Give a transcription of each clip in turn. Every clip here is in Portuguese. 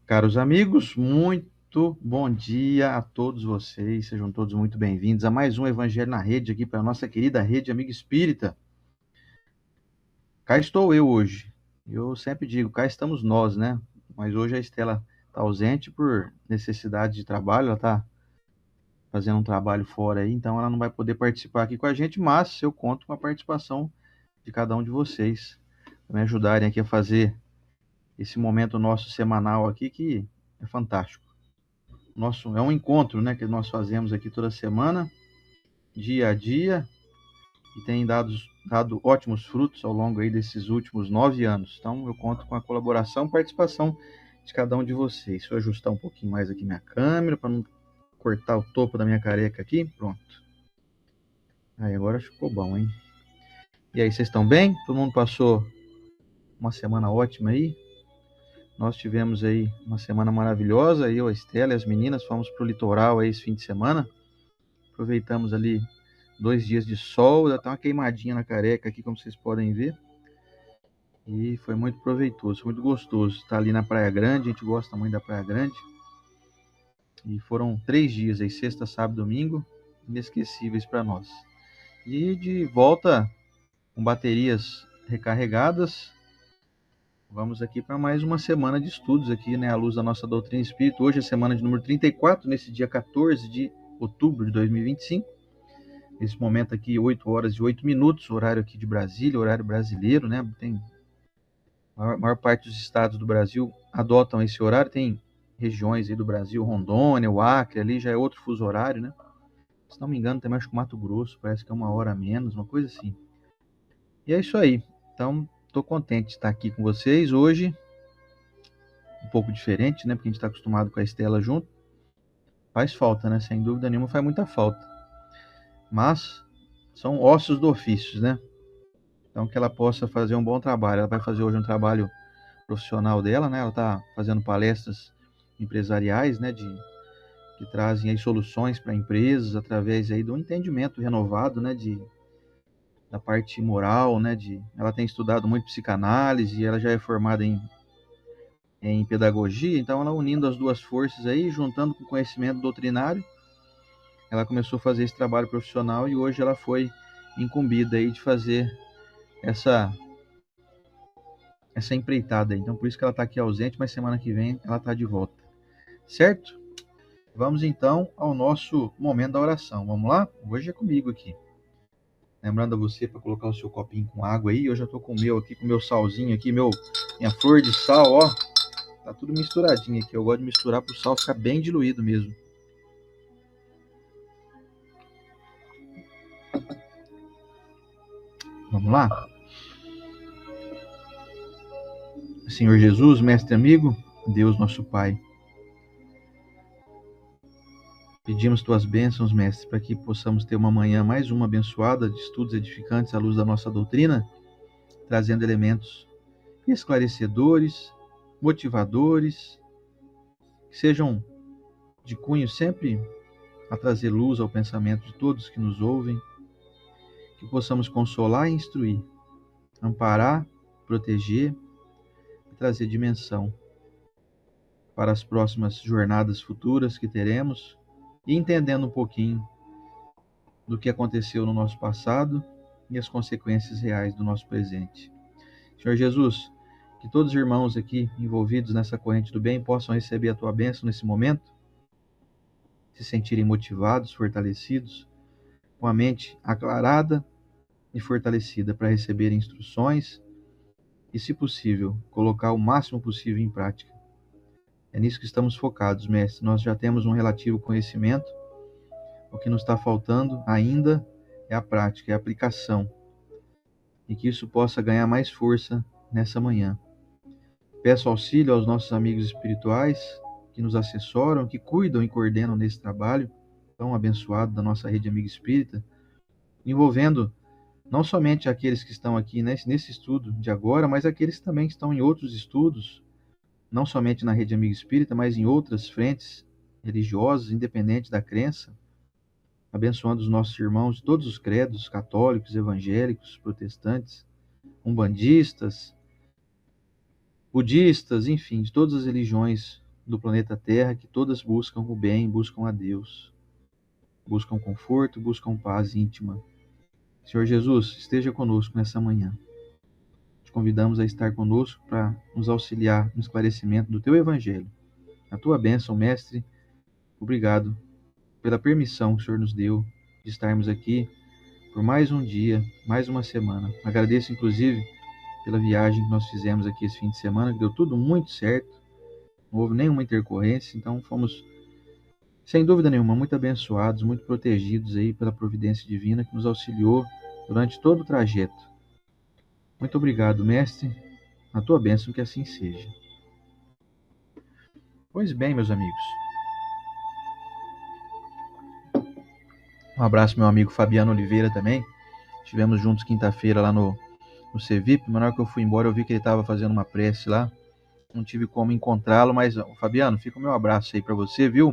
Caros amigos, muito bom dia a todos vocês. Sejam todos muito bem-vindos a mais um Evangelho na Rede aqui para a nossa querida Rede Amiga Espírita. Cá estou eu hoje. Eu sempre digo, cá estamos nós, né? Mas hoje a Estela está ausente por necessidade de trabalho, ela está fazendo um trabalho fora aí, então ela não vai poder participar aqui com a gente, mas eu conto com a participação de cada um de vocês para me ajudarem aqui a fazer esse momento nosso semanal aqui que é fantástico. É um encontro, né, que nós fazemos aqui toda semana, dia a dia, e tem dado ótimos frutos ao longo aí desses últimos 9 anos. Então, eu conto com a colaboração e participação de cada um de vocês. Deixa eu ajustar um pouquinho mais aqui minha câmera, para não cortar o topo da minha careca aqui. Pronto. Aí, agora ficou bom, hein? E aí, vocês estão bem? Todo mundo passou uma semana ótima aí? Nós tivemos aí uma semana maravilhosa, eu, a Estela e as meninas fomos para o litoral aí esse fim de semana. Aproveitamos ali 2 dias de sol, dá até uma queimadinha na careca aqui, como vocês podem ver. E foi muito proveitoso, muito gostoso estar ali na Praia Grande, a gente gosta muito da Praia Grande. E foram 3 dias aí, sexta, sábado, domingo, inesquecíveis para nós. E de volta com baterias recarregadas, vamos aqui para mais uma semana de estudos aqui, né, à luz da nossa doutrina espírita. Hoje é a semana de número 34, nesse dia 14 de outubro de 2025. Nesse momento aqui, 8 horas e 8 minutos, horário aqui de Brasília, horário brasileiro, né? A maior parte dos estados do Brasil adotam esse horário. Tem regiões aí do Brasil, Rondônia, o Acre, ali já é outro fuso horário, né? Se não me engano, também acho que o Mato Grosso, parece que é 1 hora a menos, uma coisa assim. E é isso aí. Então, estou contente de estar aqui com vocês hoje. Um pouco diferente, né? Porque a gente está acostumado com a Estela junto. Faz falta, né? Sem dúvida nenhuma, faz muita falta. Mas são ossos do ofício, né? Então, que ela possa fazer um bom trabalho. Ela vai fazer hoje um trabalho profissional dela, né? Ela está fazendo palestras empresariais, né? Que trazem aí soluções para empresas através aí do entendimento renovado, né? Da parte moral, né? Ela tem estudado muito psicanálise, ela já é formada em pedagogia, então ela unindo as duas forças aí, juntando com conhecimento doutrinário, ela começou a fazer esse trabalho profissional e hoje ela foi incumbida aí de fazer essa empreitada aí. Então, por isso que ela está aqui ausente, mas semana que vem ela está de volta. Certo? Vamos então ao nosso momento da oração. Vamos lá? Hoje é comigo aqui. Lembrando a você para colocar o seu copinho com água aí. Eu já estou com o meu aqui, com o meu salzinho aqui, minha flor de sal, ó. Tá tudo misturadinho aqui. Eu gosto de misturar para o sal ficar bem diluído mesmo. Vamos lá? Senhor Jesus, mestre amigo, Deus nosso Pai. Pedimos tuas bênçãos, mestre, para que possamos ter uma manhã mais uma abençoada de estudos edificantes à luz da nossa doutrina, trazendo elementos esclarecedores, motivadores, que sejam de cunho sempre a trazer luz ao pensamento de todos que nos ouvem, que possamos consolar e instruir, amparar, proteger e trazer dimensão para as próximas jornadas futuras que teremos, e entendendo um pouquinho do que aconteceu no nosso passado e as consequências reais do nosso presente. Senhor Jesus, que todos os irmãos aqui envolvidos nessa corrente do bem possam receber a tua bênção nesse momento, se sentirem motivados, fortalecidos, com a mente aclarada e fortalecida para receber instruções e, se possível, colocar o máximo possível em prática. É nisso que estamos focados, mestre. Nós já temos um relativo conhecimento. O que nos está faltando ainda é a prática, é a aplicação. E que isso possa ganhar mais força nessa manhã. Peço auxílio aos nossos amigos espirituais que nos assessoram, que cuidam e coordenam nesse trabalho tão abençoado da nossa rede Amiga Espírita, envolvendo não somente aqueles que estão aqui nesse estudo de agora, mas aqueles também que estão em outros estudos, não somente na rede Amiga Espírita, mas em outras frentes religiosas, independente da crença, abençoando os nossos irmãos de todos os credos, católicos, evangélicos, protestantes, umbandistas, budistas, enfim, de todas as religiões do planeta Terra, que todas buscam o bem, buscam a Deus, buscam conforto, buscam paz íntima. Senhor Jesus, esteja conosco nessa manhã. Te convidamos a estar conosco para nos auxiliar no esclarecimento do Teu Evangelho. A Tua bênção, Mestre, obrigado pela permissão que o Senhor nos deu de estarmos aqui por mais um dia, mais uma semana. Agradeço, inclusive, pela viagem que nós fizemos aqui esse fim de semana, que deu tudo muito certo, não houve nenhuma intercorrência, então fomos, sem dúvida nenhuma, muito abençoados, muito protegidos aí pela providência divina que nos auxiliou durante todo o trajeto. Muito obrigado, Mestre, a tua bênção que assim seja. Pois bem, meus amigos. Um abraço, meu amigo Fabiano Oliveira também. Estivemos juntos quinta-feira lá no CVIP, mas na hora que eu fui embora eu vi que ele estava fazendo uma prece lá. Não tive como encontrá-lo, mas, Fabiano, fica o meu abraço aí para você, viu?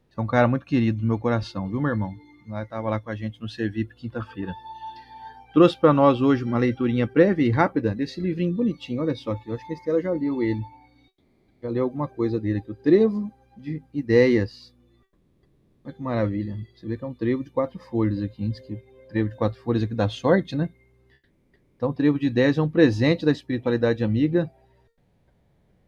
Você é um cara muito querido do meu coração, viu, meu irmão? Lá estava lá com a gente no CVIP quinta-feira. Trouxe para nós hoje uma leiturinha prévia e rápida desse livrinho bonitinho. Olha só aqui, eu acho que a Estela já leu ele. Já leu alguma coisa dele aqui. O Trevo de Ideias. Olha que maravilha. Você vê que é um trevo de 4 folhas aqui, hein? Que trevo de 4 folhas aqui dá sorte, né? Então, o Trevo de Ideias é um presente da espiritualidade amiga,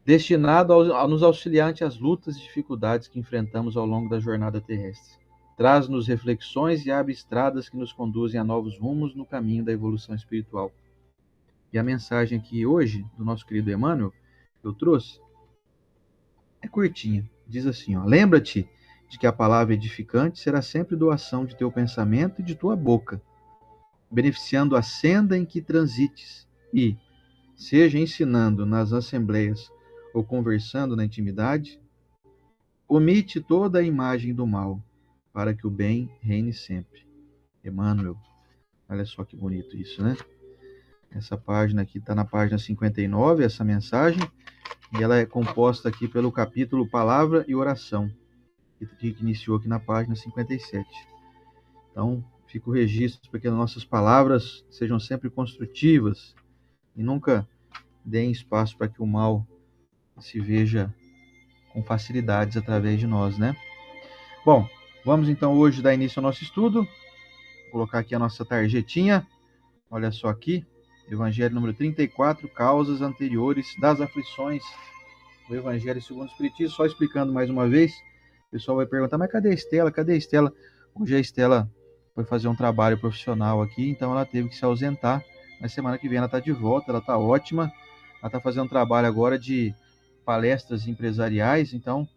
destinado a nos auxiliar ante as lutas e dificuldades que enfrentamos ao longo da jornada terrestre. Traz-nos reflexões e abre estradas que nos conduzem a novos rumos no caminho da evolução espiritual. E a mensagem aqui hoje, do nosso querido Emmanuel, que eu trouxe, é curtinha. Diz assim, ó: lembra-te de que a palavra edificante será sempre doação de teu pensamento e de tua boca, beneficiando a senda em que transites e, seja ensinando nas assembleias ou conversando na intimidade, omite toda a imagem do mal, para que o bem reine sempre. Emmanuel. Olha só que bonito isso, né? Essa página aqui está na página 59, essa mensagem, e ela é composta aqui pelo capítulo Palavra e Oração, que iniciou aqui na página 57. Então, fica o registro para que as nossas palavras sejam sempre construtivas e nunca deem espaço para que o mal se veja com facilidades através de nós, né? Bom, vamos então hoje dar início ao nosso estudo. Vou colocar aqui a nossa tarjetinha. Olha só aqui, Evangelho número 34, causas anteriores das aflições. O Evangelho segundo o Espiritismo, só explicando mais uma vez. O pessoal vai perguntar, mas cadê a Estela? Cadê a Estela? Hoje a Estela foi fazer um trabalho profissional aqui, então ela teve que se ausentar. Na semana que vem ela está de volta, ela está ótima. Ela está fazendo um trabalho agora de palestras empresariais, então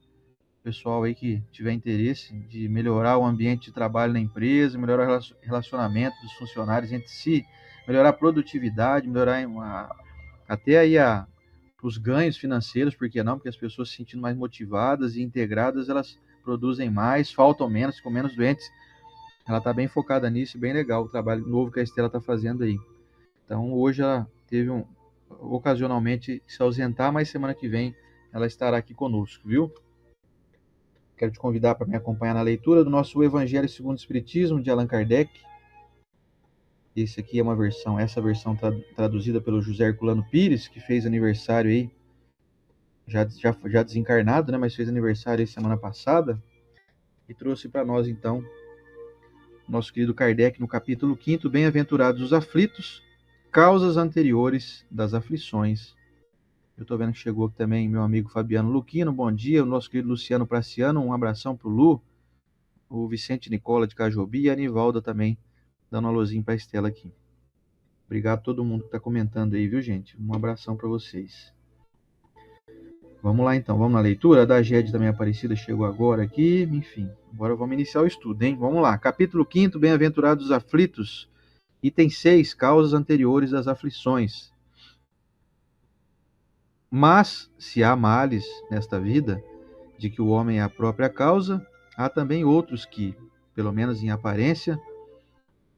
pessoal aí que tiver interesse de melhorar o ambiente de trabalho na empresa, melhorar o relacionamento dos funcionários entre si, melhorar a produtividade, melhorar até aí os ganhos financeiros, por que não? Porque as pessoas se sentindo mais motivadas e integradas, elas produzem mais, faltam menos, ficam menos doentes. Ela está bem focada nisso, bem legal o trabalho novo que a Estela está fazendo aí. Então hoje ela teve ocasionalmente se ausentar, mas semana que vem ela estará aqui conosco, viu? Quero te convidar para me acompanhar na leitura do nosso Evangelho segundo o Espiritismo, de Allan Kardec. Esse aqui é essa versão traduzida pelo José Herculano Pires, que fez aniversário aí, já desencarnado, né, mas fez aniversário aí semana passada, e trouxe para nós, então, nosso querido Kardec, no capítulo 5º, Bem-aventurados os aflitos, causas anteriores das aflições. Eu estou vendo que chegou aqui também meu amigo Fabiano Luquino, bom dia. O nosso querido Luciano Praciano, um abração para o Lu. O Vicente Nicola de Cajobi e a Anivalda também, dando um alôzinho para a Estela aqui. Obrigado a todo mundo que está comentando aí, viu, gente? Um abração para vocês. Vamos lá, então. Vamos na leitura. A da Gede também Aparecida chegou agora aqui. Enfim, agora vamos iniciar o estudo, hein? Vamos lá. Capítulo 5º, Bem-aventurados os aflitos. Item 6, causas anteriores das aflições. Mas, se há males nesta vida, de que o homem é a própria causa, há também outros que, pelo menos em aparência,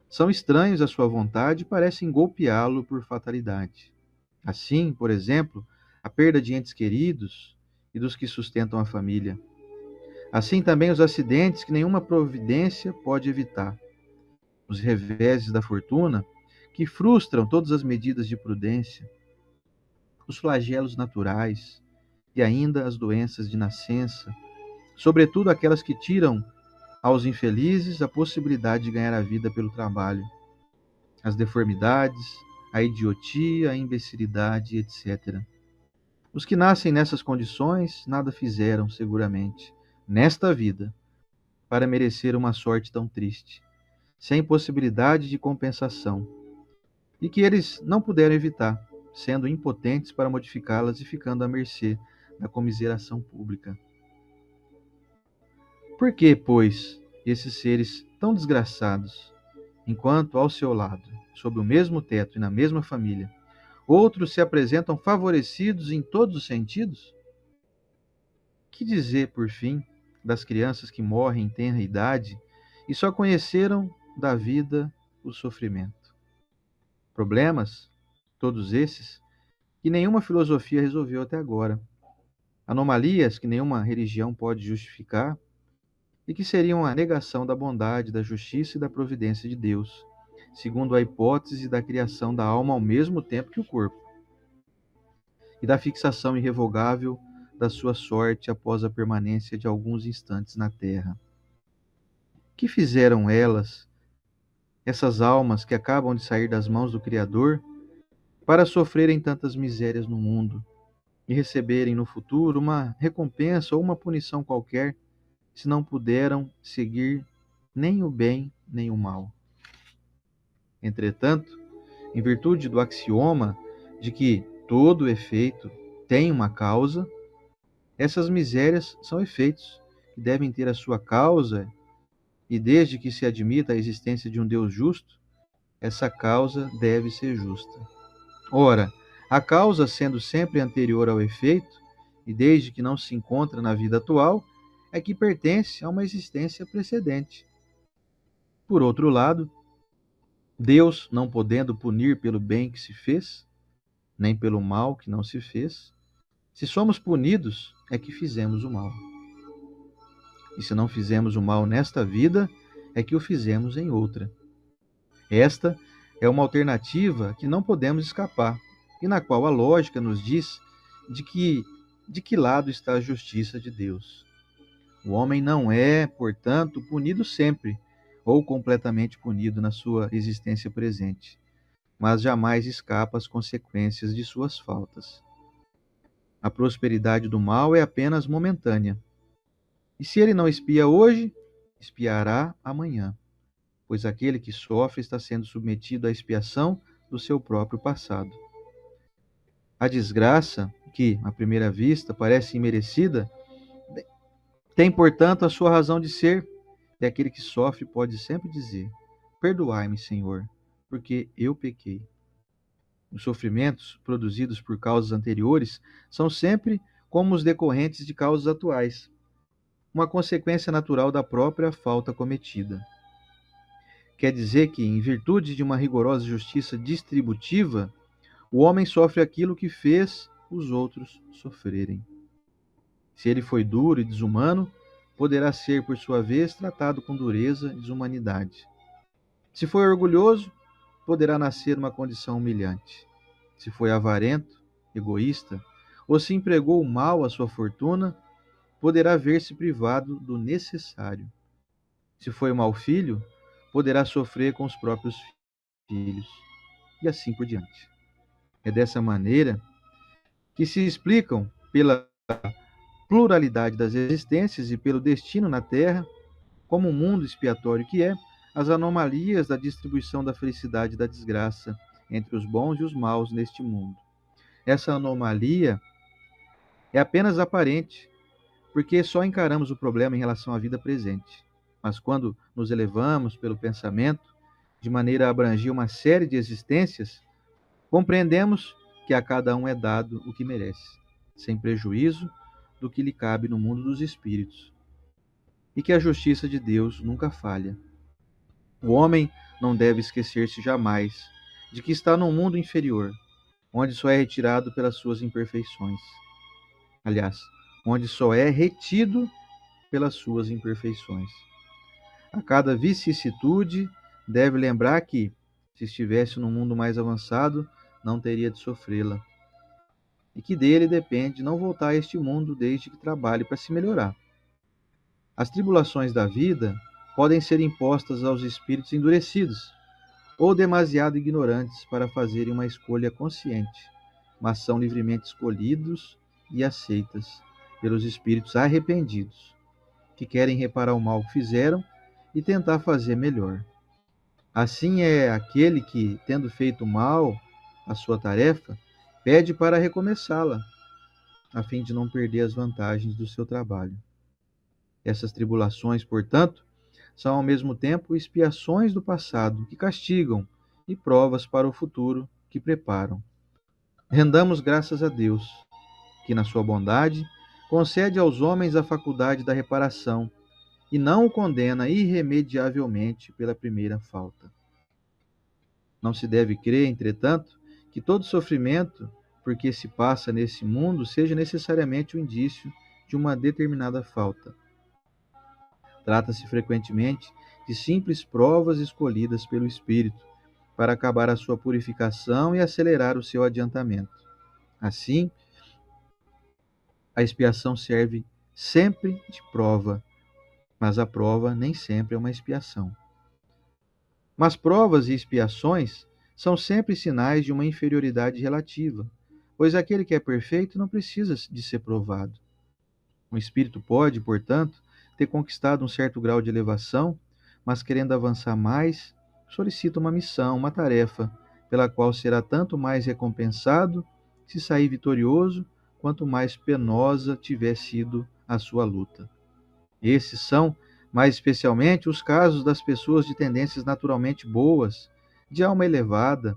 são estranhos à sua vontade e parecem golpeá-lo por fatalidade. Assim, por exemplo, a perda de entes queridos e dos que sustentam a família. Assim também os acidentes que nenhuma providência pode evitar. Os reveses da fortuna que frustram todas as medidas de prudência. Os flagelos naturais e ainda as doenças de nascença, sobretudo aquelas que tiram aos infelizes a possibilidade de ganhar a vida pelo trabalho, as deformidades, a idiotia, a imbecilidade, etc. Os que nascem nessas condições nada fizeram, seguramente, nesta vida, para merecer uma sorte tão triste, sem possibilidade de compensação, e que eles não puderam evitar, sendo impotentes para modificá-las e ficando à mercê da comiseração pública. Por que, pois, esses seres tão desgraçados, enquanto ao seu lado, sob o mesmo teto e na mesma família, outros se apresentam favorecidos em todos os sentidos? Que dizer, por fim, das crianças que morrem em tenra idade e só conheceram da vida o sofrimento? Problemas, todos esses, que nenhuma filosofia resolveu até agora. Anomalias que nenhuma religião pode justificar e que seriam a negação da bondade, da justiça e da providência de Deus, segundo a hipótese da criação da alma ao mesmo tempo que o corpo, e da fixação irrevogável da sua sorte após a permanência de alguns instantes na terra. Que fizeram elas, essas almas que acabam de sair das mãos do Criador, para sofrerem tantas misérias no mundo e receberem no futuro uma recompensa ou uma punição qualquer, se não puderam seguir nem o bem nem o mal? Entretanto, em virtude do axioma de que todo efeito tem uma causa, essas misérias são efeitos que devem ter a sua causa, e desde que se admita a existência de um Deus justo, essa causa deve ser justa. Ora, a causa sendo sempre anterior ao efeito, e desde que não se encontra na vida atual, é que pertence a uma existência precedente. Por outro lado, Deus, não podendo punir pelo bem que se fez, nem pelo mal que não se fez, se somos punidos, é que fizemos o mal. E se não fizemos o mal nesta vida, é que o fizemos em outra. Esta é uma alternativa que não podemos escapar, e na qual a lógica nos diz de que lado está a justiça de Deus. O homem não é, portanto, punido sempre, ou completamente punido na sua existência presente, mas jamais escapa às consequências de suas faltas. A prosperidade do mal é apenas momentânea. E se ele não espia hoje, espiará amanhã, pois aquele que sofre está sendo submetido à expiação do seu próprio passado. A desgraça, que, à primeira vista, parece imerecida, tem, portanto, a sua razão de ser, e aquele que sofre pode sempre dizer: perdoai-me, Senhor, porque eu pequei. Os sofrimentos produzidos por causas anteriores são sempre como os decorrentes de causas atuais, uma consequência natural da própria falta cometida. Quer dizer que, em virtude de uma rigorosa justiça distributiva, o homem sofre aquilo que fez os outros sofrerem. Se ele foi duro e desumano, poderá ser, por sua vez, tratado com dureza e desumanidade. Se foi orgulhoso, poderá nascer uma condição humilhante. Se foi avarento, egoísta, ou se empregou mal a sua fortuna, poderá ver-se privado do necessário. Se foi mau filho, poderá sofrer com os próprios filhos, e assim por diante. É dessa maneira que se explicam, pela pluralidade das existências e pelo destino na Terra, como um mundo expiatório que é, as anomalias da distribuição da felicidade e da desgraça entre os bons e os maus neste mundo. Essa anomalia é apenas aparente, porque só encaramos o problema em relação à vida presente. Mas quando nos elevamos pelo pensamento, de maneira a abranger uma série de existências, compreendemos que a cada um é dado o que merece, sem prejuízo do que lhe cabe no mundo dos espíritos, e que a justiça de Deus nunca falha. O homem não deve esquecer-se jamais de que está num mundo inferior, onde só é retirado pelas suas imperfeições. Aliás, onde só é retido pelas suas imperfeições. A cada vicissitude, deve lembrar que, se estivesse num mundo mais avançado, não teria de sofrê-la. e que dele depende não voltar a este mundo desde que trabalhe para se melhorar. As tribulações da vida podem ser impostas aos espíritos endurecidos ou demasiado ignorantes para fazerem uma escolha consciente, mas são livremente escolhidos e aceitas pelos espíritos arrependidos, que querem reparar o mal que fizeram e tentar fazer melhor. Assim é aquele que, tendo feito mal a sua tarefa, pede para recomeçá-la, a fim de não perder as vantagens do seu trabalho. Essas tribulações, portanto, são ao mesmo tempo expiações do passado que castigam e provas para o futuro que preparam. Rendamos graças a Deus, que na sua bondade concede aos homens a faculdade da reparação e não o condena irremediavelmente pela primeira falta. Não se deve crer, entretanto, que todo sofrimento por que se passa nesse mundo seja necessariamente um indício de uma determinada falta. Trata-se frequentemente de simples provas escolhidas pelo Espírito para acabar a sua purificação e acelerar o seu adiantamento. Assim, a expiação serve sempre de prova, mas a prova nem sempre é uma expiação. Mas provas e expiações são sempre sinais de uma inferioridade relativa, pois aquele que é perfeito não precisa de ser provado. O espírito pode, portanto, ter conquistado um certo grau de elevação, mas querendo avançar mais, solicita uma missão, uma tarefa, pela qual será tanto mais recompensado se sair vitorioso, quanto mais penosa tiver sido a sua luta. Esses são, mais especialmente, os casos das pessoas de tendências naturalmente boas, de alma elevada,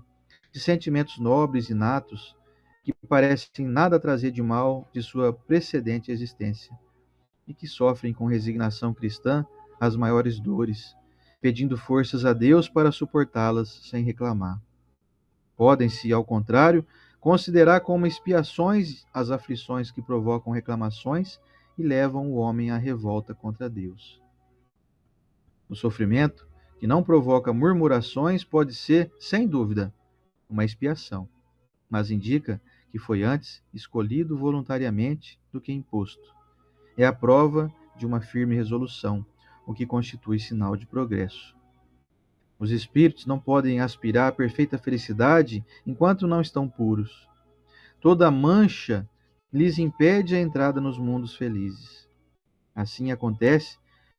de sentimentos nobres e inatos, que parecem nada trazer de mal de sua precedente existência, e que sofrem com resignação cristã as maiores dores, pedindo forças a Deus para suportá-las sem reclamar. Podem-se, ao contrário, considerar como expiações as aflições que provocam reclamações e levam o homem à revolta contra Deus. O sofrimento, que não provoca murmurações, pode ser, sem dúvida, uma expiação, mas indica que foi antes escolhido voluntariamente do que imposto. É a prova de uma firme resolução, o que constitui sinal de progresso. Os espíritos não podem aspirar à perfeita felicidade enquanto não estão puros. Toda mancha lhes impede a entrada nos mundos felizes. Assim acontece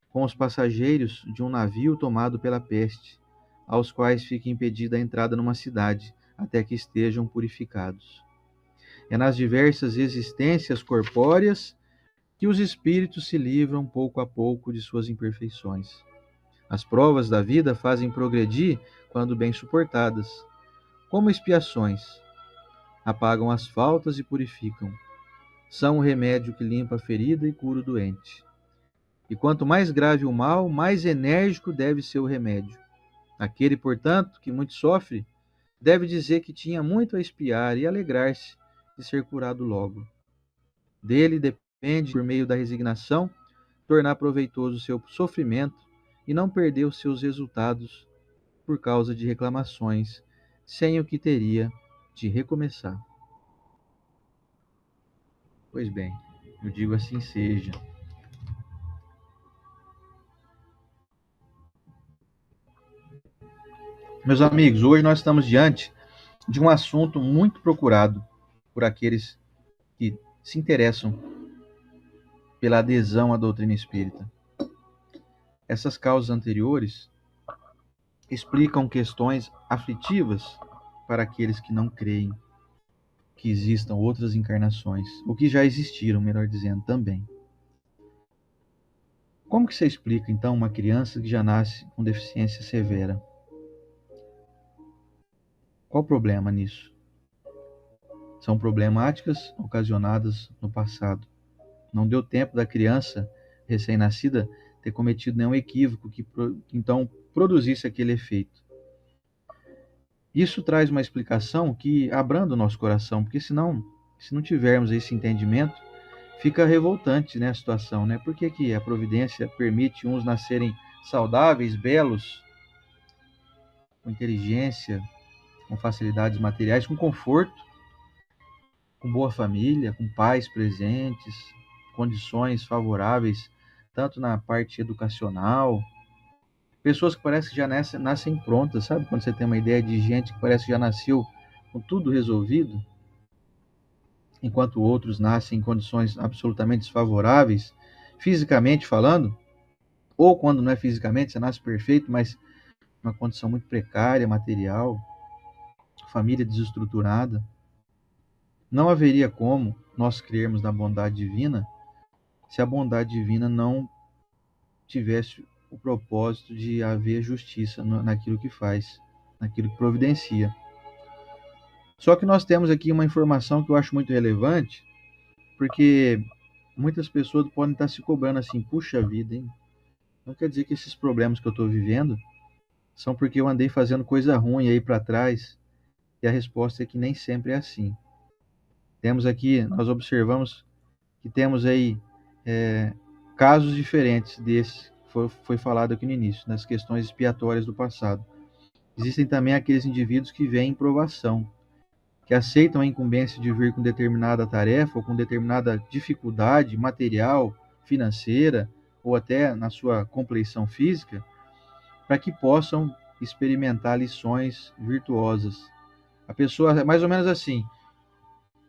com os passageiros de um navio tomado pela peste, aos quais fica impedida a entrada numa cidade, até que estejam purificados. É nas diversas existências corpóreas que os espíritos se livram pouco a pouco de suas imperfeições. As provas da vida fazem progredir quando bem suportadas, como expiações. Apagam as faltas e purificam. São o remédio que limpa a ferida e cura o doente. E quanto mais grave o mal, mais enérgico deve ser o remédio. Aquele, portanto, que muito sofre, deve dizer que tinha muito a expiar e alegrar-se de ser curado logo. Dele depende, por meio da resignação, tornar proveitoso o seu sofrimento e não perder os seus resultados por causa de reclamações, sem o que teria de recomeçar. Pois bem, eu digo assim seja. Meus amigos, hoje nós estamos diante de um assunto muito procurado por aqueles que se interessam pela adesão à doutrina espírita. Essas causas anteriores explicam questões aflitivas para aqueles que não creem que existam outras encarnações, ou que já existiram, melhor dizendo, também. Como que você explica, então, uma criança que já nasce com deficiência severa? Qual o problema nisso? São problemáticas ocasionadas no passado. Não deu tempo da criança recém-nascida ter cometido nenhum equívoco que então produzisse aquele efeito. Isso traz uma explicação que abranda o nosso coração, porque senão, se não tivermos esse entendimento, fica revoltante, né, a situação, né? Por que a providência permite uns nascerem saudáveis, belos, com inteligência, com facilidades materiais, com conforto, com boa família, com pais presentes, condições favoráveis, tanto na parte educacional, pessoas que parecem que já nascem prontas, sabe? Quando você tem uma ideia de gente que parece que já nasceu com tudo resolvido, enquanto outros nascem em condições absolutamente desfavoráveis, fisicamente falando, ou quando não é fisicamente, você nasce perfeito, mas uma condição muito precária, material, família desestruturada. Não haveria como nós crermos na bondade divina se a bondade divina não tivesse o propósito de haver justiça naquilo que faz, naquilo que providencia. Só que nós temos aqui uma informação que eu acho muito relevante, porque muitas pessoas podem estar se cobrando assim, puxa vida, hein? Não quer dizer que esses problemas que eu estou vivendo são porque eu andei fazendo coisa ruim aí para trás, e a resposta é que nem sempre é assim. Temos aqui, nós observamos que temos aí é, casos diferentes desse que foi falado aqui no início, nas questões expiatórias do passado. Existem também aqueles indivíduos que veem provação, que aceitam a incumbência de vir com determinada tarefa ou com determinada dificuldade material, financeira ou até na sua compleição física, para que possam experimentar lições virtuosas. A pessoa é mais ou menos assim: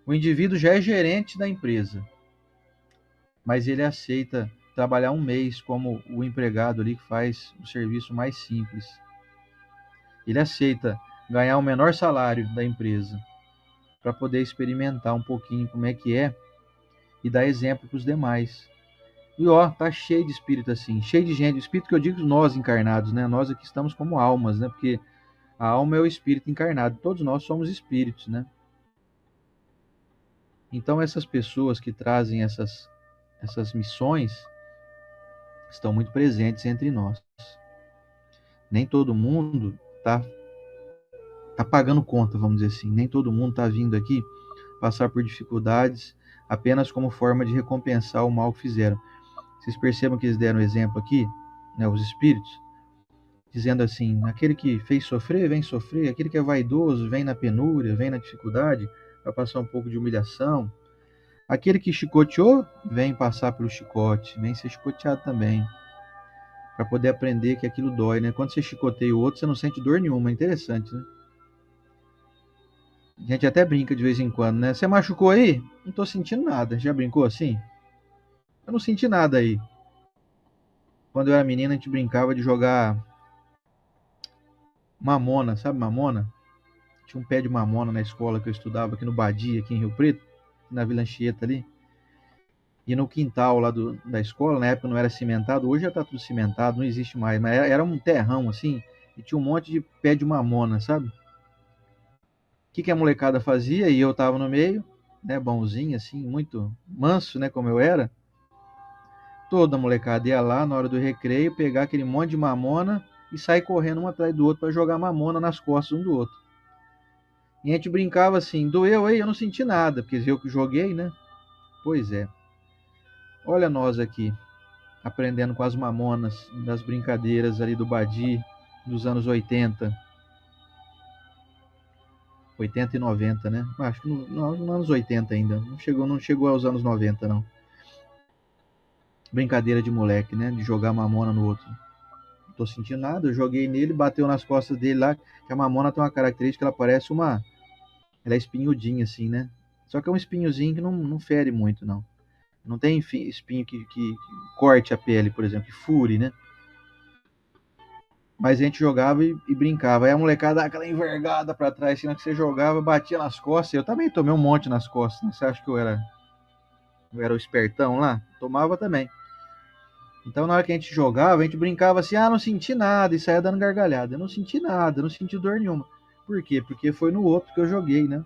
o indivíduo já é gerente da empresa, mas ele aceita trabalhar um mês como o empregado ali que faz o serviço mais simples. Ele aceita ganhar o menor salário da empresa para poder experimentar um pouquinho como é que é e dar exemplo para os demais. E ó, tá cheio de espírito assim, cheio de gente. O espírito que eu digo nós encarnados, né? Nós aqui estamos como almas, né? Porque a alma é o espírito encarnado. Todos nós somos espíritos, né? Então essas pessoas que trazem essas missões estão muito presentes entre nós. Nem todo mundo tá pagando conta, vamos dizer assim. Nem todo mundo tá vindo aqui passar por dificuldades apenas como forma de recompensar o mal que fizeram. Vocês percebam que eles deram exemplo aqui, né, os espíritos, dizendo assim: aquele que fez sofrer, vem sofrer, aquele que é vaidoso, vem na penúria, vem na dificuldade, para passar um pouco de humilhação. Aquele que chicoteou, vem passar pelo chicote, vem ser chicoteado também, para poder aprender que aquilo dói, né? Quando você chicoteia o outro, você não sente dor nenhuma, é interessante, né? A gente até brinca de vez em quando, né? Você machucou aí? Não tô sentindo nada. Já brincou assim? Eu não senti nada aí. Quando eu era menina, a gente brincava de jogar mamona, sabe mamona? Tinha um pé de mamona na escola que eu estudava, aqui no Badia, aqui em Rio Preto, na Vila Anchieta ali. E no quintal lá da escola, na época não era cimentado, hoje já está tudo cimentado, não existe mais, mas era um terrão assim, e tinha um monte de pé de mamona, sabe? O que a molecada fazia? E eu tava no meio, né, bonzinho assim, muito manso, né, como eu era. Toda a molecada ia lá na hora do recreio, pegar aquele monte de mamona e sair correndo um atrás do outro para jogar mamona nas costas um do outro. E a gente brincava assim: doeu aí? Eu não senti nada, porque eu que joguei, né? Pois é. Olha nós aqui, aprendendo com as mamonas das brincadeiras ali do Badi dos anos 80, 80 e 90, né? Acho que nos anos 80 ainda, não chegou aos anos 90 não. Brincadeira de moleque, né? De jogar mamona no outro. Não tô sentindo nada, eu joguei nele, bateu nas costas dele lá, que a mamona tem uma característica, ela parece ela é espinhudinha assim, né? Só que é um espinhozinho que não fere muito, não. Não tem espinho que corte a pele, por exemplo, que fure, né? Mas a gente jogava e brincava. Aí a molecada dava aquela envergada pra trás, assim, na que você jogava, batia nas costas. Eu também tomei um monte nas costas. Né? Você acha que eu era o espertão lá? Tomava também. Então, na hora que a gente jogava, a gente brincava assim: ah, não senti nada, e saía dando gargalhada. Eu não senti nada, não senti dor nenhuma. Por quê? Porque foi no outro que eu joguei, né?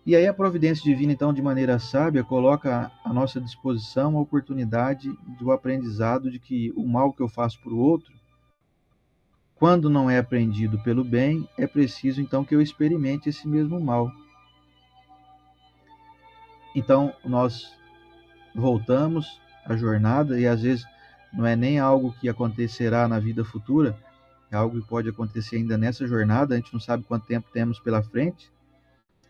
E aí a providência divina, então, de maneira sábia, coloca à nossa disposição a oportunidade do aprendizado de que o mal que eu faço para o outro, quando não é aprendido pelo bem, é preciso então que eu experimente esse mesmo mal. Então nós voltamos à jornada e às vezes não é nem algo que acontecerá na vida futura, é algo que pode acontecer ainda nessa jornada, a gente não sabe quanto tempo temos pela frente,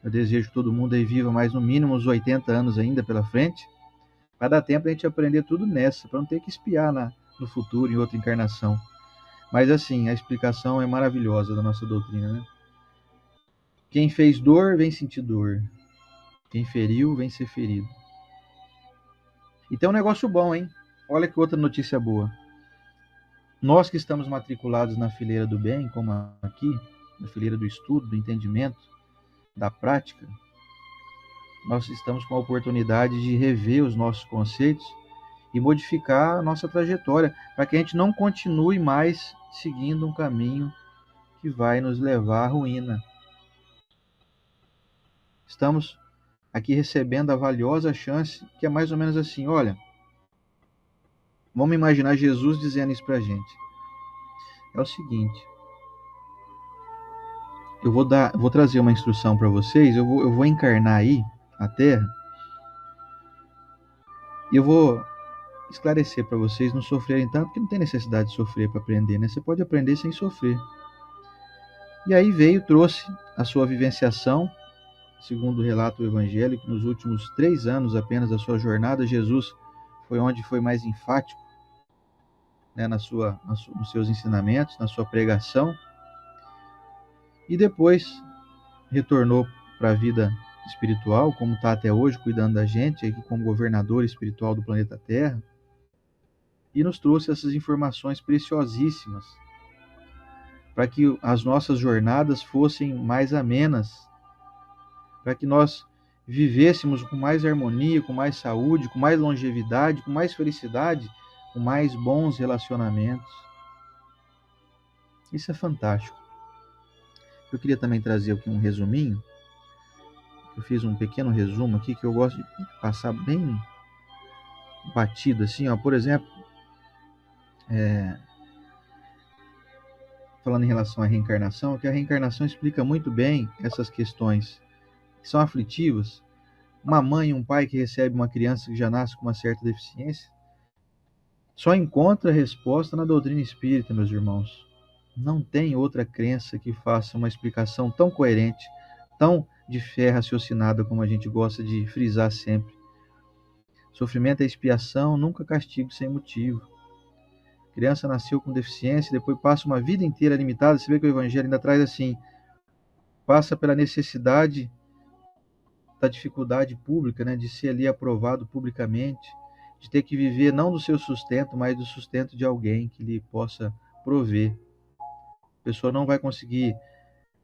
Eu desejo que todo mundo aí viva mais no mínimo uns 80 anos ainda pela frente, para dar tempo a gente aprender tudo nessa, para não ter que espiar no futuro, em outra encarnação. Mas assim, a explicação é maravilhosa da nossa doutrina, né? Quem fez dor, vem sentir dor. Quem feriu, vem ser ferido. E tem um negócio bom, hein? Olha que outra notícia boa. Nós que estamos matriculados na fileira do bem, como aqui, na fileira do estudo, do entendimento, da prática, nós estamos com a oportunidade de rever os nossos conceitos e modificar a nossa trajetória, para que a gente não continue mais seguindo um caminho que vai nos levar à ruína. Estamos aqui recebendo a valiosa chance, que é mais ou menos assim, olha, vamos imaginar Jesus dizendo isso para a gente. É o seguinte, vou trazer uma instrução para vocês, eu vou encarnar aí a Terra, e eu vou esclarecer para vocês não sofrerem tanto, porque não tem necessidade de sofrer para aprender, né? Você pode aprender sem sofrer. E aí trouxe a sua vivenciação, segundo o relato do Evangelho, que nos últimos 3 anos apenas da sua jornada, Jesus foi onde foi mais enfático, né, nos seus ensinamentos, na sua pregação, e depois retornou para a vida espiritual, como está até hoje, cuidando da gente, aqui como governador espiritual do planeta Terra, e nos trouxe essas informações preciosíssimas para que as nossas jornadas fossem mais amenas, para que nós vivêssemos com mais harmonia, com mais saúde, com mais longevidade, com mais felicidade, com mais bons relacionamentos. Isso é fantástico. Eu queria também trazer aqui um resuminho. Eu fiz um pequeno resumo aqui que eu gosto de passar bem batido assim, ó. Por exemplo, falando em relação à reencarnação, que a reencarnação explica muito bem essas questões que são aflitivas. Uma mãe e um pai que recebe uma criança que já nasce com uma certa deficiência, só encontra resposta na doutrina espírita, meus irmãos. Não tem outra crença que faça uma explicação tão coerente, tão de fé raciocinada como a gente gosta de frisar sempre. Sofrimento é expiação, nunca castigo sem motivo. A criança nasceu com deficiência, depois passa uma vida inteira limitada. Você vê que o Evangelho ainda traz assim, passa pela necessidade da dificuldade pública, né, de ser ali aprovado publicamente, de ter que viver não do seu sustento, mas do sustento de alguém que lhe possa prover. A pessoa não vai conseguir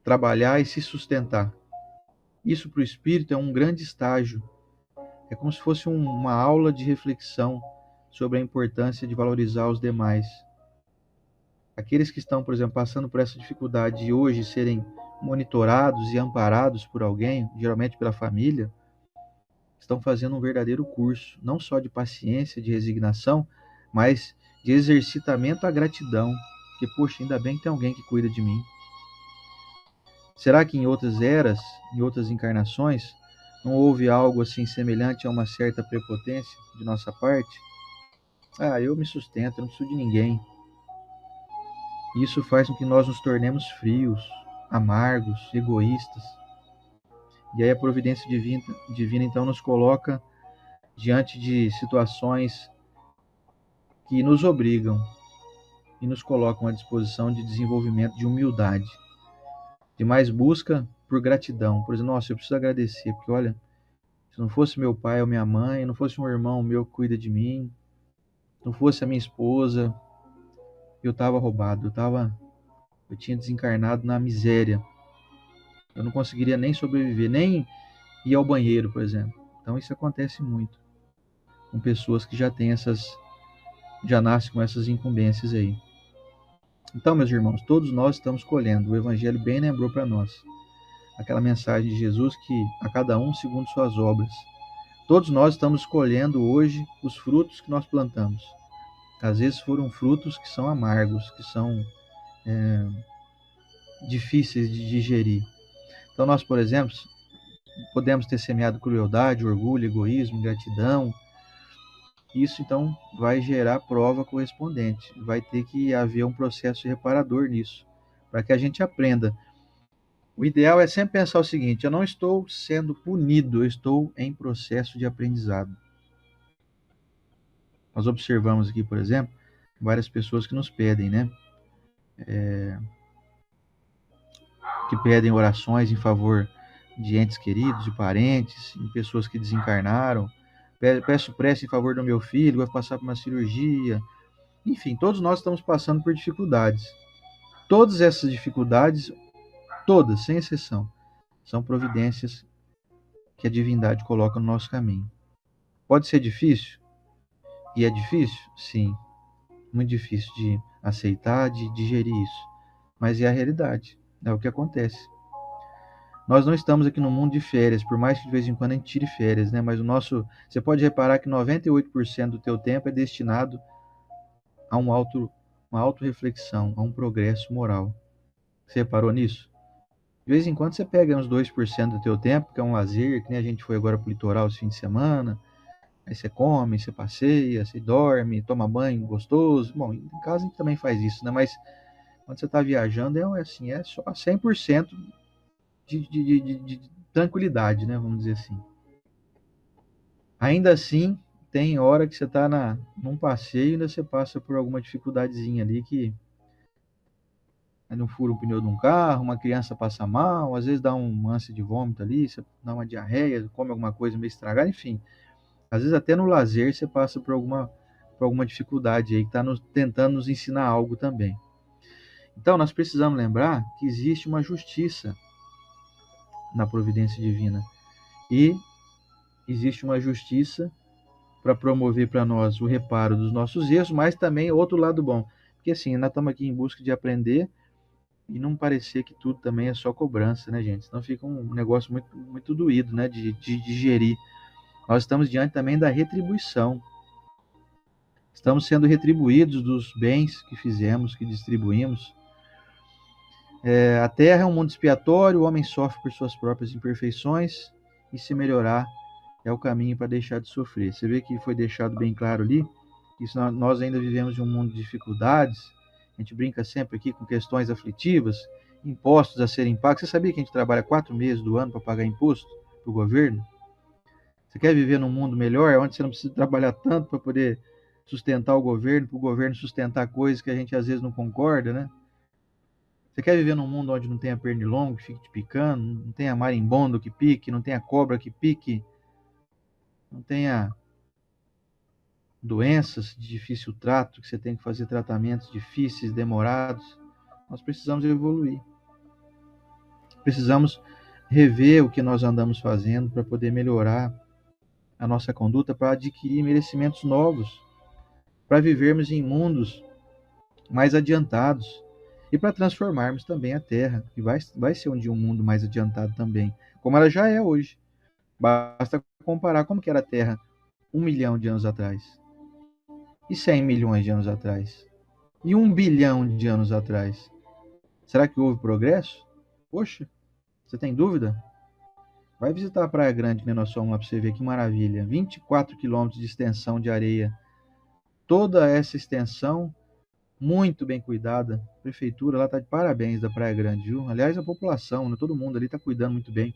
trabalhar e se sustentar. Isso para o espírito é um grande estágio. É como se fosse uma aula de reflexão sobre a importância de valorizar os demais. Aqueles que estão, por exemplo, passando por essa dificuldade de hoje serem monitorados e amparados por alguém, geralmente pela família, estão fazendo um verdadeiro curso, não só de paciência, de resignação, mas de exercitamento à gratidão, porque, poxa, ainda bem que tem alguém que cuida de mim. Será que em outras eras, em outras encarnações, não houve algo assim semelhante a uma certa prepotência de nossa parte? Ah, eu me sustento, eu não preciso de ninguém. Isso faz com que nós nos tornemos frios, amargos, egoístas. E aí a providência divina então nos coloca diante de situações que nos obrigam e nos colocam à disposição de desenvolvimento de humildade, de mais busca por gratidão. Por exemplo, nossa, eu preciso agradecer, porque olha, se não fosse meu pai ou minha mãe, não fosse um irmão meu que cuida de mim, não fosse a minha esposa, eu estava roubado, eu tinha desencarnado na miséria. Eu não conseguiria nem sobreviver, nem ir ao banheiro, por exemplo. Então isso acontece muito com pessoas que já nascem com essas incumbências aí. Então, meus irmãos, todos nós estamos colhendo. O Evangelho bem lembrou para nós aquela mensagem de Jesus que a cada um segundo suas obras. Todos nós estamos colhendo hoje os frutos que nós plantamos. Às vezes foram frutos que são amargos, que são difíceis de digerir. Então nós, por exemplo, podemos ter semeado crueldade, orgulho, egoísmo, ingratidão. Isso então vai gerar prova correspondente. Vai ter que haver um processo reparador nisso, para que a gente aprenda O ideal é sempre pensar o seguinte: eu não estou sendo punido, eu estou em processo de aprendizado. Nós observamos aqui, por exemplo, várias pessoas que nos pedem, né? Que pedem orações em favor de entes queridos, de parentes, em pessoas que desencarnaram. Peço prece em favor do meu filho, vai passar por uma cirurgia. Enfim, todos nós estamos passando por dificuldades. Todas essas dificuldades, todas, sem exceção, são providências que a divindade coloca no nosso caminho. Pode ser difícil? E é difícil? Sim, muito difícil de aceitar, de digerir isso. Mas é a realidade, é o que acontece. Nós não estamos aqui no mundo de férias, por mais que de vez em quando a gente tire férias, né? Mas você pode reparar que 98% do teu tempo é destinado a uma autorreflexão, a um progresso moral. Você reparou nisso? De vez em quando você pega uns 2% do teu tempo, que é um lazer, que nem a gente foi agora pro litoral esse fim de semana. Aí você come, você passeia, você dorme, toma banho gostoso. Bom, em casa a gente também faz isso, né? Mas quando você está viajando, é assim, é só 100% de tranquilidade, né? Vamos dizer assim. Ainda assim, tem hora que você está num passeio e ainda você passa por alguma dificuldadezinha ali que não fura o pneu de um carro, uma criança passa mal, às vezes dá um ânsia de vômito ali, você dá uma diarreia, come alguma coisa meio estragada, enfim. Às vezes até no lazer você passa por alguma dificuldade aí que está tentando nos ensinar algo também. Então nós precisamos lembrar que existe uma justiça na providência divina e existe uma justiça para promover para nós o reparo dos nossos erros, mas também outro lado bom. Porque assim, nós estamos aqui em busca de aprender e não parecer que tudo também é só cobrança, né, gente? Senão fica um negócio muito, muito doído, né, de digerir. Nós estamos diante também da retribuição. Estamos sendo retribuídos dos bens que fizemos, que distribuímos. A terra é um mundo expiatório, o homem sofre por suas próprias imperfeições e se melhorar é o caminho para deixar de sofrer. Você vê que foi deixado bem claro ali, que nós ainda vivemos em um mundo de dificuldades, a gente brinca sempre aqui com questões aflitivas, impostos a serem pagos. Você sabia que a gente trabalha 4 meses do ano para pagar imposto para o governo? Você quer viver num mundo melhor, onde você não precisa trabalhar tanto para poder sustentar o governo, para o governo sustentar coisas que a gente às vezes não concorda, né? Você quer viver num mundo onde não tenha pernilongo que fique te picando, não tenha marimbondo que pique, não tenha cobra que pique, não tenha doenças de difícil trato, que você tem que fazer tratamentos difíceis, demorados? Nós precisamos evoluir. Precisamos rever o que nós andamos fazendo para poder melhorar a nossa conduta, para adquirir merecimentos novos, para vivermos em mundos mais adiantados e para transformarmos também a Terra, que vai ser um dia um mundo mais adiantado também, como ela já é hoje. Basta comparar como que era a Terra 1 milhão de anos atrás, e 100 milhões de anos atrás, e 1 bilhão de anos atrás. Será que houve progresso? Poxa, você tem dúvida? Vai visitar a Praia Grande, né? Nós fomos lá para você ver que maravilha. 24 quilômetros de extensão de areia. Toda essa extensão muito bem cuidada. A prefeitura lá está de parabéns da Praia Grande, viu? Aliás, a população, né? Todo mundo ali está cuidando muito bem.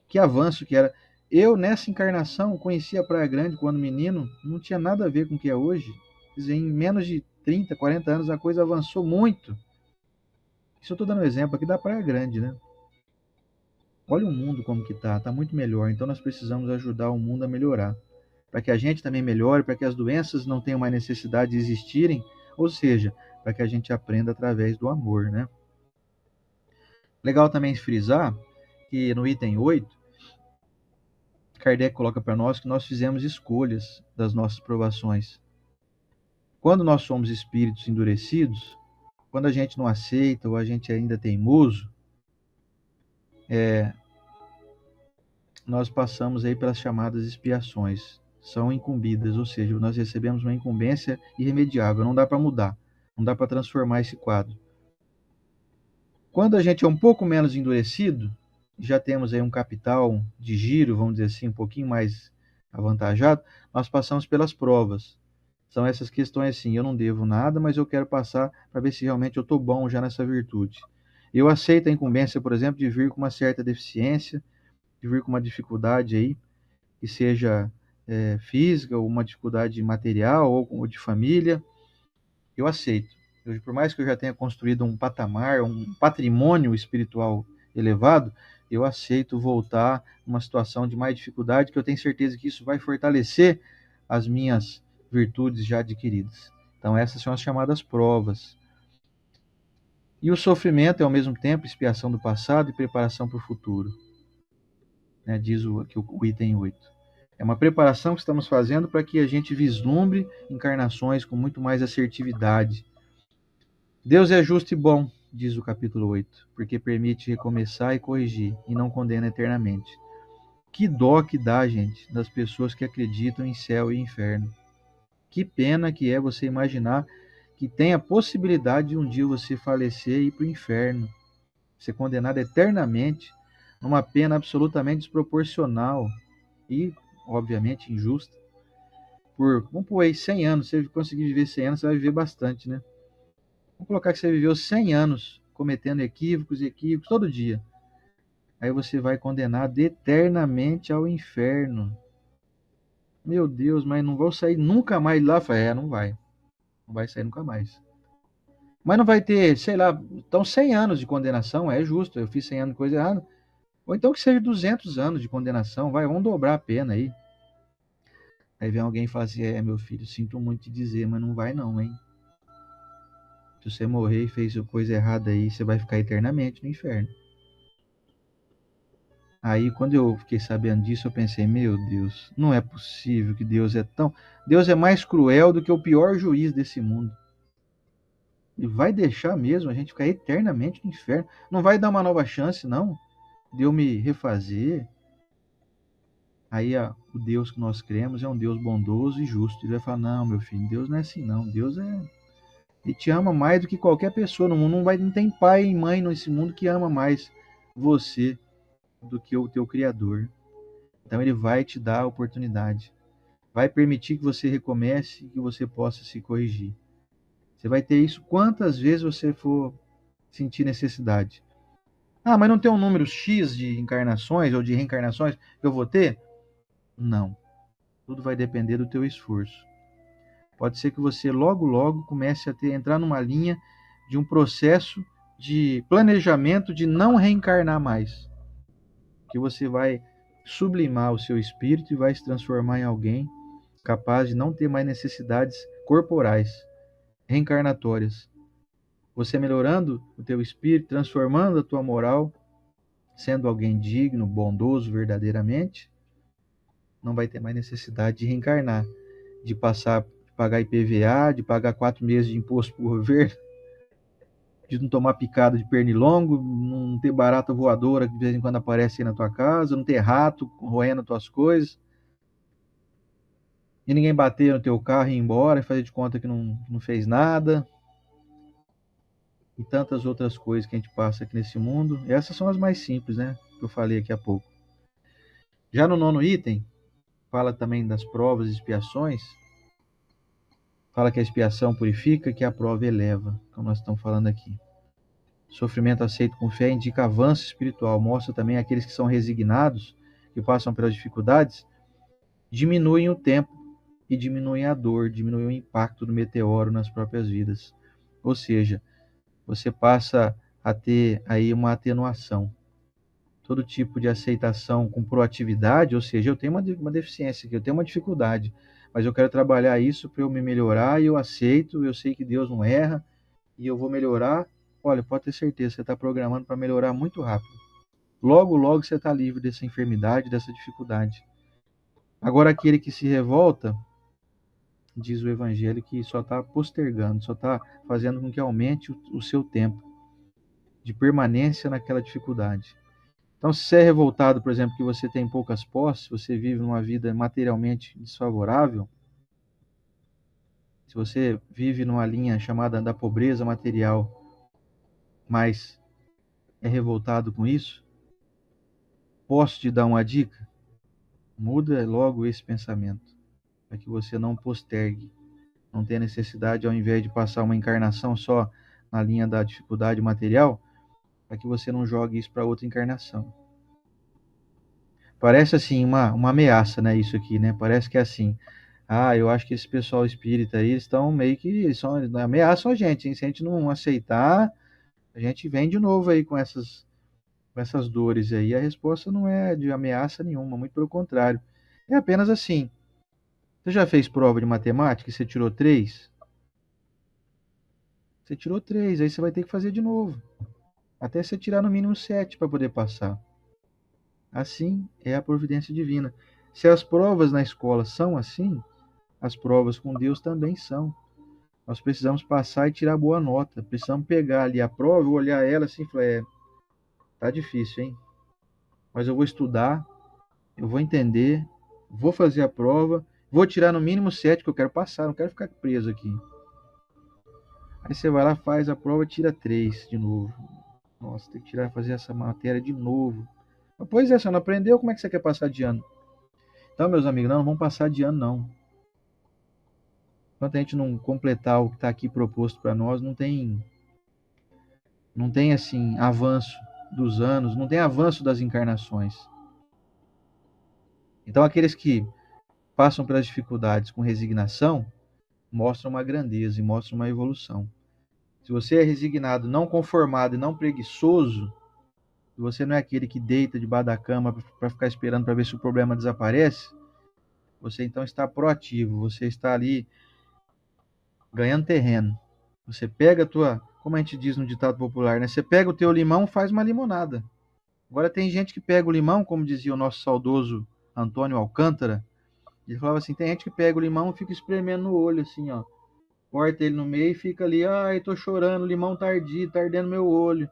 Que avanço que era. Eu, nessa encarnação, conheci a Praia Grande quando menino, não tinha nada a ver com o que é hoje. Quer dizer, em menos de 30, 40 anos a coisa avançou muito. Isso eu estou dando um exemplo aqui da Praia Grande, né? Olha o mundo como que tá muito melhor. Então nós precisamos ajudar o mundo a melhorar, para que a gente também melhore, para que as doenças não tenham mais necessidade de existirem, ou seja, para que a gente aprenda através do amor, né? Legal também frisar que no item 8, Kardec coloca para nós que nós fizemos escolhas das nossas provações. Quando nós somos espíritos endurecidos, quando a gente não aceita ou a gente ainda é teimoso, nós passamos aí pelas chamadas expiações. São incumbidas, ou seja, nós recebemos uma incumbência irremediável, não dá para mudar, não dá para transformar esse quadro. Quando a gente é um pouco menos endurecido, já temos aí um capital de giro, vamos dizer assim, um pouquinho mais avantajado, nós passamos pelas provas. São essas questões assim, eu não devo nada, mas eu quero passar para ver se realmente eu estou bom já nessa virtude. Eu aceito a incumbência, por exemplo, de vir com uma certa deficiência, de vir com uma dificuldade aí, que seja física, ou uma dificuldade material, ou de família. Eu aceito. Por mais que eu já tenha construído um patamar, um patrimônio espiritual elevado, eu aceito voltar numa situação de mais dificuldade, que eu tenho certeza que isso vai fortalecer as minhas virtudes já adquiridas. Então, essas são as chamadas provas. E o sofrimento é, ao mesmo tempo, expiação do passado e preparação para o futuro, né? Diz o item 8. É uma preparação que estamos fazendo para que a gente vislumbre encarnações com muito mais assertividade. Deus é justo e bom, diz o capítulo 8, porque permite recomeçar e corrigir, e não condena eternamente. Que dó que dá, gente, das pessoas que acreditam em céu e inferno. Que pena que é você imaginar que tem a possibilidade de um dia você falecer e ir para o inferno, ser condenado eternamente, numa pena absolutamente desproporcional e, obviamente, injusta. Vamos pôr aí 100 anos, se você conseguir viver 100 anos, você vai viver bastante, né? Vamos colocar que você viveu 100 anos cometendo equívocos e equívocos todo dia. Aí você vai condenado eternamente ao inferno. Meu Deus, mas não vou sair nunca mais de lá. Não vai. Não vai sair nunca mais. Mas não vai ter, sei lá, então 100 anos de condenação, é justo. Eu fiz 100 anos de coisa errada. Ou então que seja 200 anos de condenação, vamos dobrar a pena aí. Aí vem alguém e fala assim, meu filho, sinto muito te dizer, mas não vai não, hein? Se você morrer e fez coisa errada aí, você vai ficar eternamente no inferno. Aí, quando eu fiquei sabendo disso, eu pensei, meu Deus, não é possível que Deus é tão... Deus é mais cruel do que o pior juiz desse mundo. Ele vai deixar mesmo a gente ficar eternamente no inferno. Não vai dar uma nova chance, não, de eu me refazer. Aí, o Deus que nós cremos é um Deus bondoso e justo. Ele vai falar, não, meu filho, Deus não é assim, não. Deus é... Ele te ama mais do que qualquer pessoa no mundo. Não tem pai e mãe nesse mundo que ama mais você do que o teu Criador. Então ele vai te dar a oportunidade. Vai permitir que você recomece e que você possa se corrigir. Você vai ter isso quantas vezes você for sentir necessidade. Ah, mas não tem um número X de encarnações ou de reencarnações que eu vou ter? Não. Tudo vai depender do teu esforço. Pode ser que você logo, logo comece a entrar numa linha de um processo de planejamento de não reencarnar mais. Que você vai sublimar o seu espírito e vai se transformar em alguém capaz de não ter mais necessidades corporais, reencarnatórias. Você melhorando o teu espírito, transformando a tua moral, sendo alguém digno, bondoso verdadeiramente, não vai ter mais necessidade de reencarnar, de pagar IPVA, de pagar 4 meses de imposto por governo, de não tomar picada de pernilongo, não ter barata voadora que de vez em quando aparece aí na tua casa, não ter rato roendo as tuas coisas, e ninguém bater no teu carro e ir embora e fazer de conta que não fez nada, e tantas outras coisas que a gente passa aqui nesse mundo. E essas são as mais simples, né? Que eu falei aqui há pouco. Já no nono item, fala também das provas e expiações. Fala que a expiação purifica, que a prova eleva, como nós estamos falando aqui. Sofrimento aceito com fé indica avanço espiritual. Mostra também aqueles que são resignados, que passam pelas dificuldades, diminuem o tempo e diminuem a dor, diminuem o impacto do meteoro nas próprias vidas. Ou seja, você passa a ter aí uma atenuação. Todo tipo de aceitação com proatividade, ou seja, eu tenho uma deficiência aqui, eu tenho uma dificuldade, mas eu quero trabalhar isso para eu me melhorar e eu aceito, eu sei que Deus não erra e eu vou melhorar. Olha, pode ter certeza, você está programando para melhorar muito rápido. Logo, logo você está livre dessa enfermidade, dessa dificuldade. Agora, aquele que se revolta, diz o Evangelho, que só está postergando, só está fazendo com que aumente o seu tempo de permanência naquela dificuldade. Então, se você é revoltado, por exemplo, que você tem poucas posses, você vive uma vida materialmente desfavorável, se você vive numa linha chamada da pobreza material, mas é revoltado com isso, posso te dar uma dica? Muda logo esse pensamento, para que você não postergue, não tenha necessidade, ao invés de passar uma encarnação só na linha da dificuldade material, para que você não jogue isso para outra encarnação. Parece assim uma ameaça, né, isso aqui, né? Parece que é assim, eu acho que esse pessoal espírita aí estão meio que ameaçam a gente, hein? Se a gente não aceitar, a gente vem de novo aí com essas dores aí. A resposta não é de ameaça nenhuma, muito pelo contrário. É apenas assim. Você já fez prova de matemática e você tirou 3? Você tirou 3, aí você vai ter que fazer de novo. Até você tirar no mínimo 7 para poder passar. Assim é a providência divina. Se as provas na escola são assim, as provas com Deus também são. Nós precisamos passar e tirar boa nota. Precisamos pegar ali a prova, olhar ela assim e falar: tá difícil, hein? Mas eu vou estudar, eu vou entender, vou fazer a prova, vou tirar no mínimo 7, que eu quero passar, não quero ficar preso aqui. Aí você vai lá, faz a prova, tira 3 de novo. Nossa, tem que tirar, fazer essa matéria de novo. Pois é, você não aprendeu, como é que você quer passar de ano? Então, meus amigos, não vamos passar de ano, não. Enquanto a gente não completar o que está aqui proposto para nós, não tem assim avanço dos anos, não tem avanço das encarnações. Então, aqueles que passam pelas dificuldades com resignação mostram uma grandeza e mostram uma evolução. Se você é resignado, não conformado e não preguiçoso, se você não é aquele que deita debaixo da cama para ficar esperando para ver se o problema desaparece, você então está proativo, você está ali ganhando terreno. Você pega a tua, como a gente diz no ditado popular, né? Você pega o teu limão, faz uma limonada. Agora tem gente que pega o limão, como dizia o nosso saudoso Antônio Alcântara, ele falava assim, tem gente que pega o limão e fica espremendo no olho, assim, ó. Corta ele no meio e fica ali, ai, tô chorando, o limão tá ardido, tá ardendo meu olho.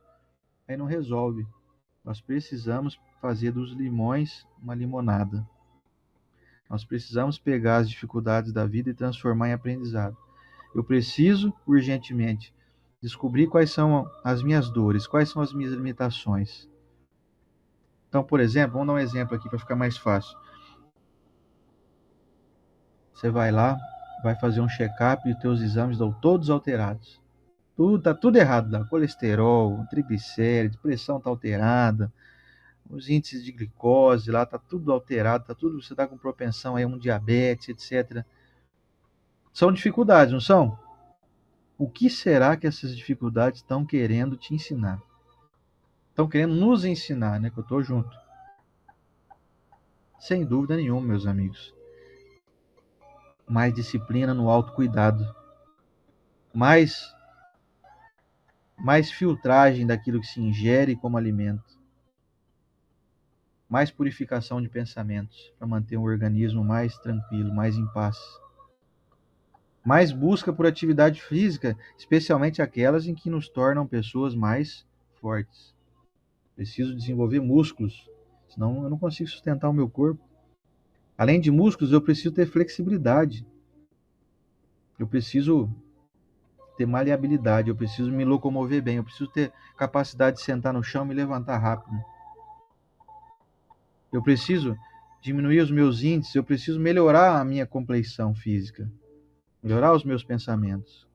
Aí não resolve. Nós precisamos fazer dos limões uma limonada. Nós precisamos pegar as dificuldades da vida e transformar em aprendizado. Eu preciso, urgentemente, descobrir quais são as minhas dores, quais são as minhas limitações. Então, por exemplo, vamos dar um exemplo aqui para ficar mais fácil. Você vai lá, vai fazer um check-up e os teus exames dão todos alterados. Tá tudo errado lá. Colesterol, triglicérides, pressão tá alterada, os índices de glicose lá tá tudo alterado, você tá com propensão aí a um diabetes, etc. São dificuldades, não são? O que será que essas dificuldades estão querendo te ensinar? Estão querendo nos ensinar, né? Que eu tô junto. Sem dúvida nenhuma, meus amigos. Mais disciplina no autocuidado. Mais, mais filtragem daquilo que se ingere como alimento. Mais purificação de pensamentos para manter um organismo mais tranquilo, mais em paz. Mais busca por atividade física, especialmente aquelas em que nos tornam pessoas mais fortes. Preciso desenvolver músculos, senão eu não consigo sustentar o meu corpo. Além de músculos, eu preciso ter flexibilidade. Eu preciso ter maleabilidade, eu preciso me locomover bem, eu preciso ter capacidade de sentar no chão e me levantar rápido. Eu preciso diminuir os meus índices, eu preciso melhorar a minha compleição física, melhorar os meus pensamentos.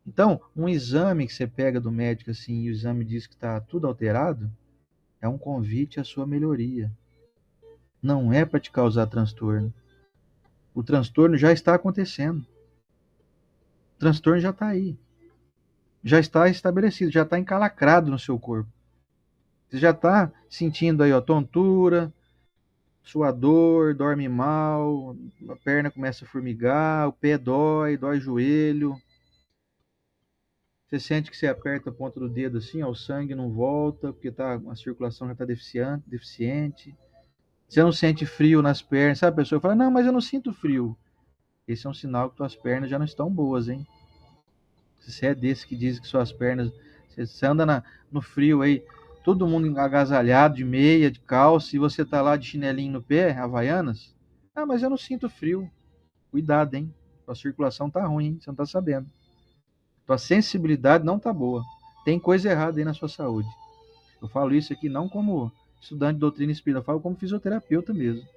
Então, um exame que você pega do médico assim, e o exame diz que está tudo alterado, é um convite à sua melhoria. Não é para te causar transtorno. O transtorno já está acontecendo. O transtorno já está aí. Já está estabelecido, já está encalacrado no seu corpo. Você já está sentindo aí, ó, tontura, sua dor, dorme mal, a perna começa a formigar, o pé dói, dói o joelho. Você sente que você aperta a ponta do dedo assim, ó, o sangue não volta, porque a circulação já está deficiente. Você não sente frio nas pernas, sabe? A pessoa fala, não, mas eu não sinto frio. Esse é um sinal que suas pernas já não estão boas, hein? Se você é desse que diz que suas pernas. Você anda no frio aí, todo mundo agasalhado, de meia, de calça, e você tá lá de chinelinho no pé, havaianas. Ah, mas eu não sinto frio. Cuidado, hein? Sua circulação tá ruim, hein? Você não tá sabendo. Tua sensibilidade não tá boa. Tem coisa errada aí na sua saúde. Eu falo isso aqui não como estudante de doutrina espírita, eu falo como fisioterapeuta mesmo.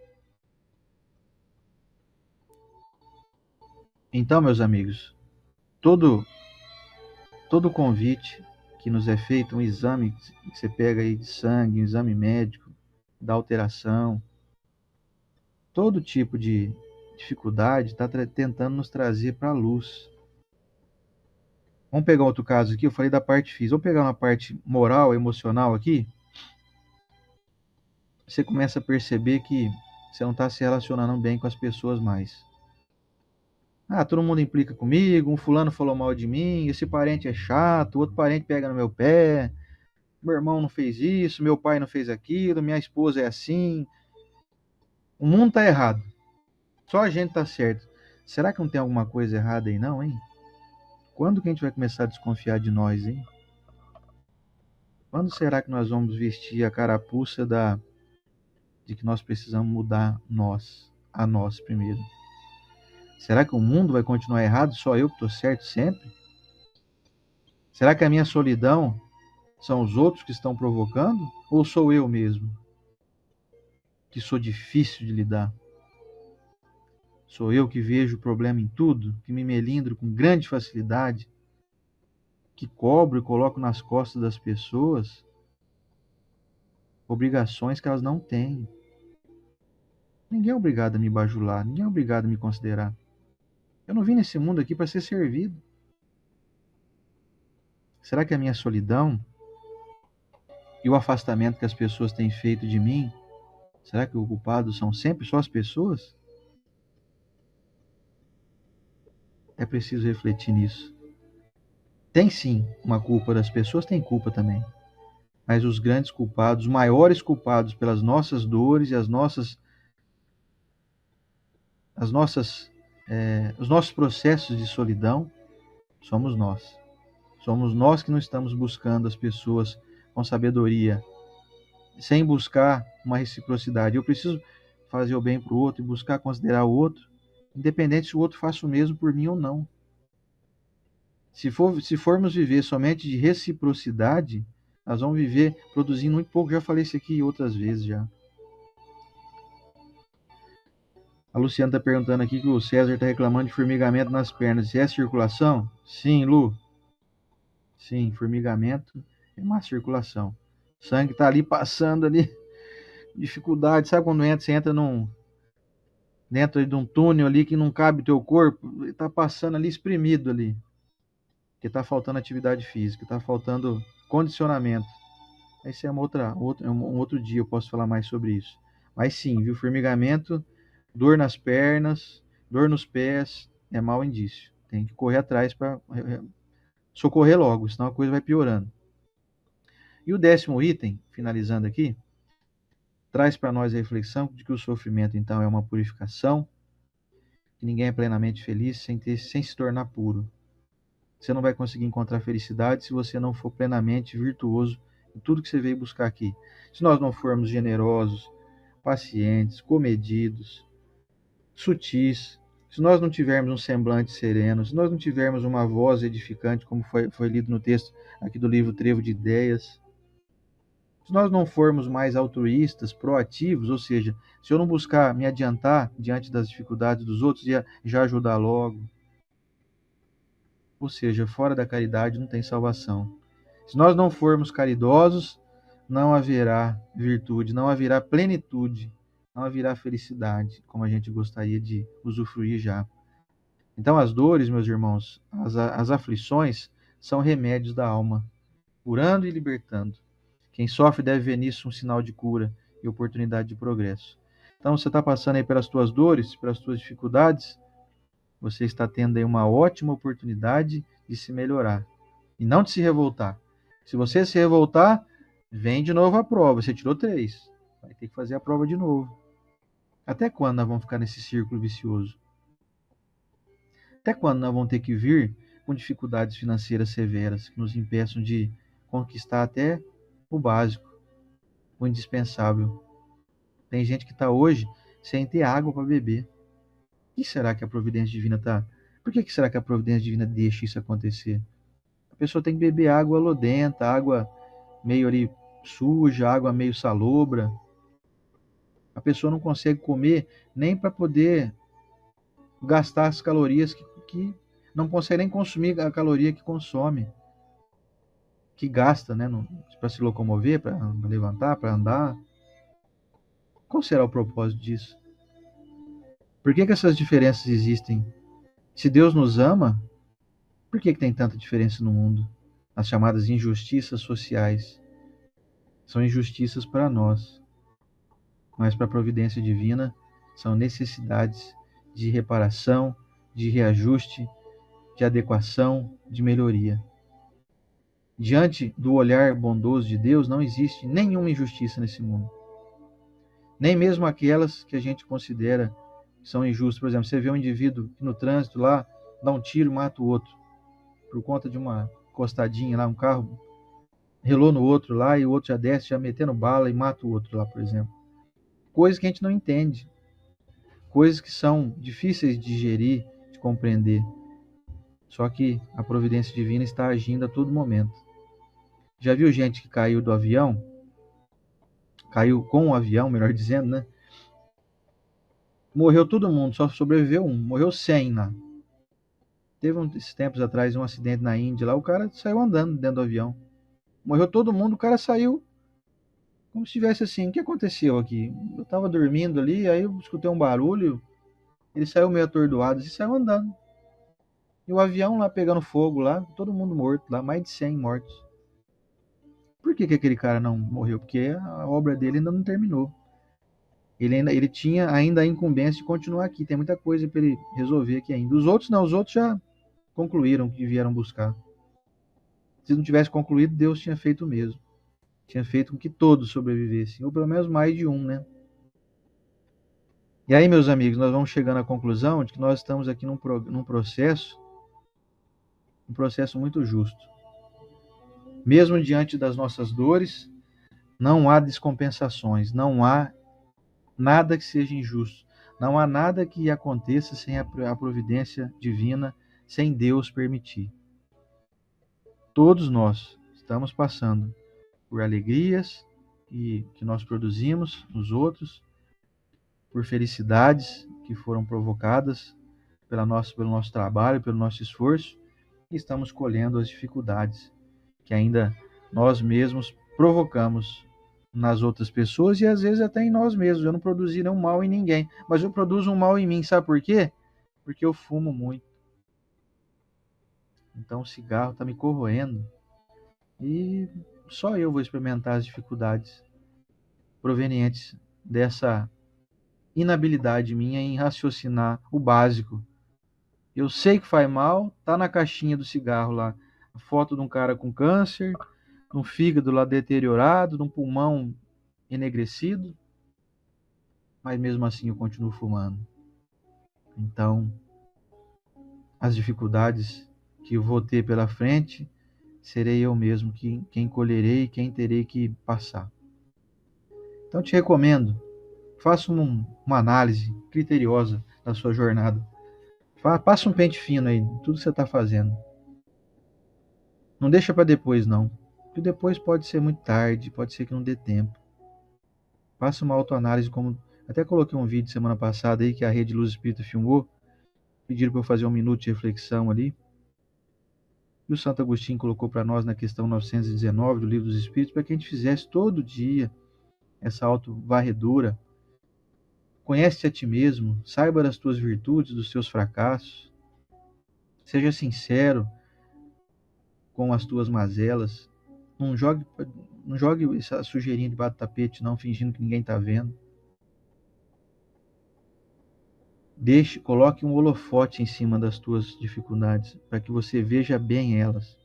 Então, meus amigos, todo todo convite que nos é feito um exame que você pega aí de sangue, um exame médico, da alteração, todo tipo de dificuldade está tentando nos trazer para a luz. Vamos pegar outro caso aqui, eu falei da parte física. Vamos pegar uma parte moral, emocional aqui. Você começa a perceber que você não está se relacionando bem com as pessoas mais. Ah, todo mundo implica comigo, um fulano falou mal de mim, esse parente é chato, outro parente pega no meu pé, meu irmão não fez isso, meu pai não fez aquilo, minha esposa é assim. O mundo está errado. Só a gente está certo. Será que não tem alguma coisa errada aí não, hein? Quando que a gente vai começar a desconfiar de nós, hein? Quando será que nós vamos vestir a carapuça de que nós precisamos mudar a nós primeiro? Será que o mundo vai continuar errado, só eu que estou certo sempre? Será que a minha solidão são os outros que estão provocando? Ou sou eu mesmo, que sou difícil de lidar? Sou eu que vejo o problema em tudo, que me melindro com grande facilidade, que cobro e coloco nas costas das pessoas obrigações que elas não têm. Ninguém é obrigado a me bajular, ninguém é obrigado a me considerar. Eu não vim nesse mundo aqui para ser servido. Será que a minha solidão e o afastamento que as pessoas têm feito de mim, será que o culpado são sempre só as pessoas? É preciso refletir nisso. Tem sim uma culpa das pessoas, tem culpa também. Mas os grandes culpados, os maiores culpados pelas nossas dores e os nossos processos de solidão, somos nós. Somos nós que não estamos buscando as pessoas com sabedoria, sem buscar uma reciprocidade. Eu preciso fazer o bem para o outro e buscar considerar o outro, independente se o outro faça o mesmo por mim ou não. Se formos viver somente de reciprocidade, nós vamos viver produzindo muito pouco. Já falei isso aqui outras vezes já. A Luciana está perguntando aqui que o César está reclamando de formigamento nas pernas. Se é circulação? Sim, Lu. Sim, formigamento é má circulação. O sangue está ali passando ali. Dificuldade. Sabe quando você entra dentro de um túnel ali que não cabe o teu corpo? Está passando ali espremido ali. Porque está faltando atividade física, está faltando condicionamento. Esse é um outro dia, eu posso falar mais sobre isso. Mas sim, viu? Formigamento, dor nas pernas, dor nos pés, é mau indício. Tem que correr atrás para socorrer logo, senão a coisa vai piorando. E o 10º item, finalizando aqui, traz para nós a reflexão de que o sofrimento, então, é uma purificação, que ninguém é plenamente feliz sem se tornar puro. Você não vai conseguir encontrar felicidade se você não for plenamente virtuoso em tudo que você veio buscar aqui. Se nós não formos generosos, pacientes, comedidos, sutis, se nós não tivermos um semblante sereno, se nós não tivermos uma voz edificante, como foi lido no texto aqui do livro Trevo de Ideias, se nós não formos mais altruístas, proativos, ou seja, se eu não buscar me adiantar diante das dificuldades dos outros e já ajudar logo, ou seja, fora da caridade não tem salvação. Se nós não formos caridosos, não haverá virtude, não haverá plenitude, não haverá felicidade, como a gente gostaria de usufruir já. Então, as dores, meus irmãos, as aflições, são remédios da alma, curando e libertando. Quem sofre deve ver nisso um sinal de cura e oportunidade de progresso. Então, você está passando aí pelas tuas dores, pelas tuas dificuldades, você está tendo aí uma ótima oportunidade de se melhorar e não de se revoltar. Se você se revoltar, vem de novo a prova. Você tirou 3, vai ter que fazer a prova de novo. Até quando nós vamos ficar nesse círculo vicioso? Até quando nós vamos ter que vir com dificuldades financeiras severas que nos impeçam de conquistar até o básico, o indispensável? Tem gente que está hoje sem ter água para beber. O que será que a providência divina está? Por que será que a providência divina deixa isso acontecer? A pessoa tem que beber água lodenta, água meio ali suja, água meio salobra. A pessoa não consegue comer nem para poder gastar as calorias que não consegue nem consumir a caloria que consome. que gasta, né, para se locomover, para levantar, para andar. Qual será o propósito disso? Por que essas diferenças existem? Se Deus nos ama, por que tem tanta diferença no mundo? As chamadas injustiças sociais são injustiças para nós, mas para a providência divina são necessidades de reparação, de reajuste, de adequação, de melhoria. Diante do olhar bondoso de Deus, não existe nenhuma injustiça nesse mundo. Nem mesmo aquelas que a gente considera que são injustas. Por exemplo, você vê um indivíduo que no trânsito lá dá um tiro e mata o outro por conta de uma encostadinha lá, um carro relou no outro lá e o outro já desce, já metendo bala e mata o outro lá, por exemplo. Coisas que a gente não entende. Coisas que são difíceis de digerir, de compreender. Só que a providência divina está agindo a todo momento. Já viu gente que caiu do avião? Caiu com o avião, melhor dizendo, né? Morreu todo mundo, só sobreviveu um. Morreu 100 lá. Teve esses tempos atrás um acidente na Índia lá, o cara saiu andando dentro do avião. Morreu todo mundo, o cara saiu como se tivesse assim, o que aconteceu aqui? Eu tava dormindo ali, aí eu escutei um barulho, ele saiu meio atordoado e saiu andando. E o avião lá pegando fogo lá, todo mundo morto lá, mais de 100 mortos. Por que aquele cara não morreu? Porque a obra dele ainda não terminou. Ele tinha ainda a incumbência de continuar aqui. Tem muita coisa para ele resolver aqui ainda. Os outros não, os outros já concluíram que vieram buscar. Se não tivesse concluído, Deus tinha feito o mesmo. Tinha feito com que todos sobrevivessem, ou pelo menos mais de um, né? E aí, meus amigos, nós vamos chegando à conclusão de que nós estamos aqui num processo muito justo. Mesmo diante das nossas dores, não há descompensações, não há nada que seja injusto, não há nada que aconteça sem a providência divina, sem Deus permitir. Todos nós estamos passando por alegrias que nós produzimos nos outros, por felicidades que foram provocadas pelo nosso trabalho, pelo nosso esforço, e estamos colhendo as dificuldades que ainda nós mesmos provocamos nas outras pessoas e às vezes até em nós mesmos. Eu não produzi nenhum mal em ninguém, mas eu produzo um mal em mim. Sabe por quê? Porque eu fumo muito. Então o cigarro está me corroendo e só eu vou experimentar as dificuldades provenientes dessa inabilidade minha em raciocinar o básico. Eu sei que faz mal, tá na caixinha do cigarro lá, a foto de um cara com câncer, de um fígado lá deteriorado, de um pulmão enegrecido, mas mesmo assim eu continuo fumando. Então, as dificuldades que eu vou ter pela frente, serei eu mesmo quem colherei, quem terei que passar. Então, te recomendo, faça uma análise criteriosa da sua jornada. Passa um pente fino aí, tudo que você está fazendo. Não deixa para depois, não. Porque depois pode ser muito tarde, pode ser que não dê tempo. Faça uma autoanálise, como até coloquei um vídeo semana passada aí que a Rede Luz Espírita filmou. Pediram para eu fazer 1 minuto de reflexão ali. E o Santo Agostinho colocou para nós na questão 919 do Livro dos Espíritos, para que a gente fizesse todo dia essa auto-varredura. Conhece-te a ti mesmo, saiba das tuas virtudes, dos teus fracassos. Seja sincero com as tuas mazelas. Não jogue essa sujeirinha debaixo do tapete, não, fingindo que ninguém está vendo. Coloque um holofote em cima das tuas dificuldades, para que você veja bem elas,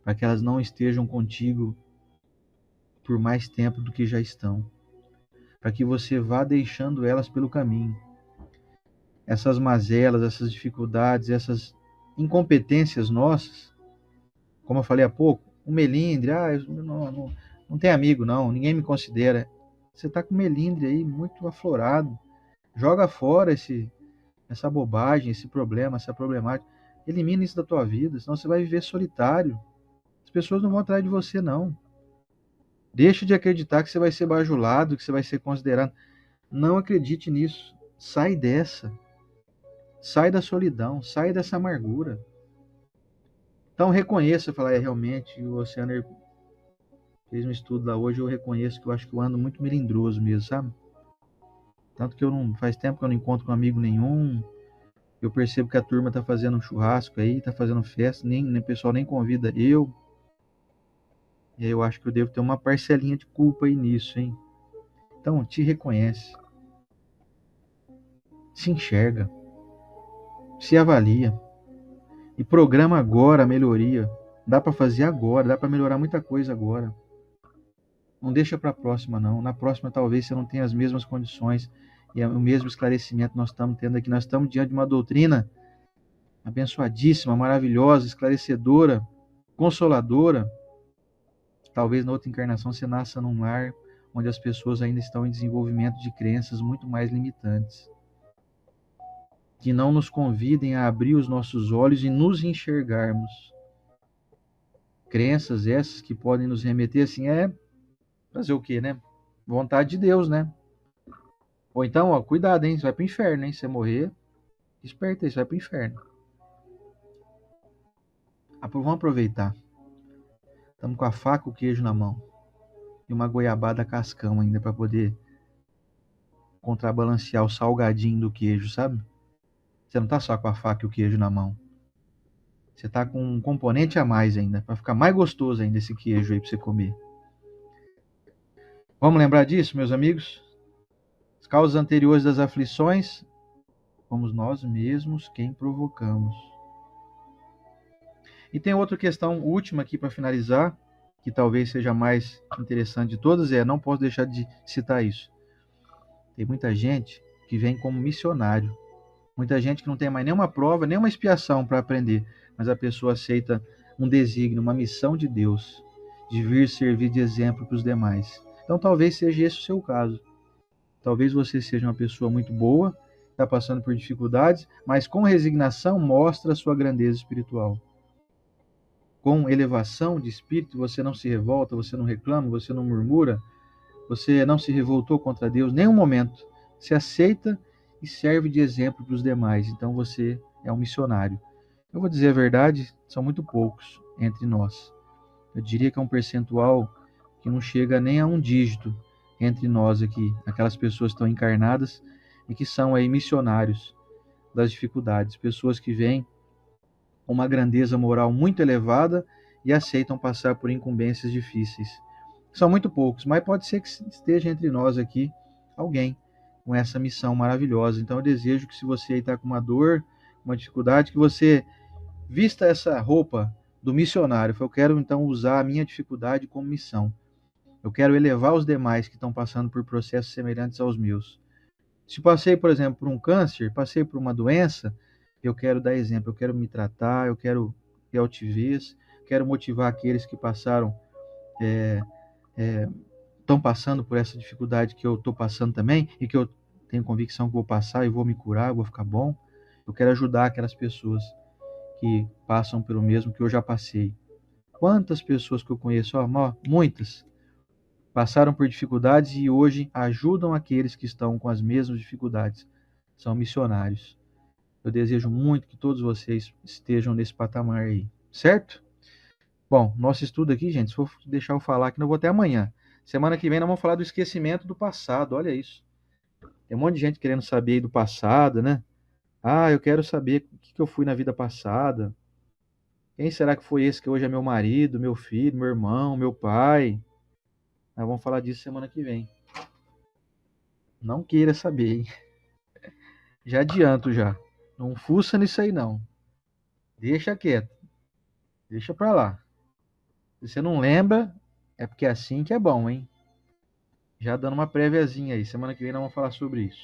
para que elas não estejam contigo por mais tempo do que já estão, para que você vá deixando elas pelo caminho. Essas mazelas, essas dificuldades, essas incompetências nossas, como eu falei há pouco, o melindre, eu não tem amigo não, ninguém me considera. Você está com o melindre aí muito aflorado. Joga fora essa bobagem, esse problema, essa problemática. Elimina isso da tua vida, senão você vai viver solitário. As pessoas não vão atrás de você, não. Deixa de acreditar que você vai ser bajulado, que você vai ser considerado. Não acredite nisso. Sai dessa. Sai da solidão, sai dessa amargura. Então reconheça, falar, realmente, o Oceaner fez um estudo lá hoje, eu reconheço que eu acho que eu ando muito melindroso mesmo, sabe? Tanto que faz tempo que eu não encontro com amigo nenhum, eu percebo que a turma tá fazendo um churrasco aí, tá fazendo festa, nem o pessoal nem convida eu, e aí eu acho que eu devo ter uma parcelinha de culpa aí nisso, hein? Então, te reconhece, se enxerga, se avalia e programa agora a melhoria. Dá para fazer agora, dá para melhorar muita coisa agora. Não deixa para a próxima, não. Na próxima, talvez você não tenha as mesmas condições e o mesmo esclarecimento que nós estamos tendo aqui. Nós estamos diante de uma doutrina abençoadíssima, maravilhosa, esclarecedora, consoladora. Talvez na outra encarnação você nasça num lar onde as pessoas ainda estão em desenvolvimento de crenças muito mais limitantes, que não nos convidem a abrir os nossos olhos e nos enxergarmos. Crenças essas que podem nos remeter assim, fazer o quê, né? Vontade de Deus, né? Ou então, ó, cuidado, hein? Você vai pro inferno, hein? Se você morrer, esperta aí, você vai pro inferno. Vamos aproveitar. Estamos com a faca e o queijo na mão. E uma goiabada cascão ainda para poder contrabalancear o salgadinho do queijo, sabe? Você não tá só com a faca e o queijo na mão. Você tá com um componente a mais ainda, para ficar mais gostoso ainda esse queijo aí para você comer. Vamos lembrar disso, meus amigos? As causas anteriores das aflições, fomos nós mesmos quem provocamos. E tem outra questão última aqui para finalizar, que talvez seja a mais interessante de todas, não posso deixar de citar isso. Tem muita gente que vem como missionário. Muita gente que não tem mais nenhuma prova, nenhuma expiação para aprender, mas a pessoa aceita um desígnio, uma missão de Deus, de vir servir de exemplo para os demais. Então talvez seja esse o seu caso. Talvez você seja uma pessoa muito boa, está passando por dificuldades, mas com resignação mostra a sua grandeza espiritual. Com elevação de espírito, você não se revolta, você não reclama, você não murmura, você não se revoltou contra Deus em nenhum momento. Você aceita e serve de exemplo para os demais. Então você é um missionário. Eu vou dizer a verdade, são muito poucos entre nós. Eu diria que é um percentual que não chega nem a um dígito entre nós aqui, aquelas pessoas que estão encarnadas e que são aí missionários das dificuldades, pessoas que vêm com uma grandeza moral muito elevada e aceitam passar por incumbências difíceis. São muito poucos, mas pode ser que esteja entre nós aqui alguém com essa missão maravilhosa. Então eu desejo que, se você está com uma dor, uma dificuldade, que você vista essa roupa do missionário. Eu quero então usar a minha dificuldade como missão. Eu quero elevar os demais que estão passando por processos semelhantes aos meus. Se passei, por exemplo, por um câncer, passei por uma doença, eu quero dar exemplo, eu quero me tratar, eu quero ter altivez, quero motivar aqueles que passaram, estão passando por essa dificuldade que eu estou passando também, e que eu tenho convicção que vou passar e vou me curar, vou ficar bom. Eu quero ajudar aquelas pessoas que passam pelo mesmo que eu já passei. Quantas pessoas que eu conheço, muitas, passaram por dificuldades e hoje ajudam aqueles que estão com as mesmas dificuldades. São missionários. Eu desejo muito que todos vocês estejam nesse patamar aí, certo? Bom, nosso estudo aqui, gente, se for deixar eu falar aqui, não vou até amanhã. Semana que vem nós vamos falar do esquecimento do passado, olha isso. Tem um monte de gente querendo saber aí do passado, né? Ah, eu quero saber o que eu fui na vida passada. Quem será que foi esse que hoje é meu marido, meu filho, meu irmão, meu pai? Nós vamos falar disso semana que vem. Não queira saber, hein? Já adianto já. Não fuça nisso aí, não. Deixa quieto. Deixa pra lá. Se você não lembra, é porque é assim que é bom, hein? Já dando uma préviazinha aí. Semana que vem nós vamos falar sobre isso.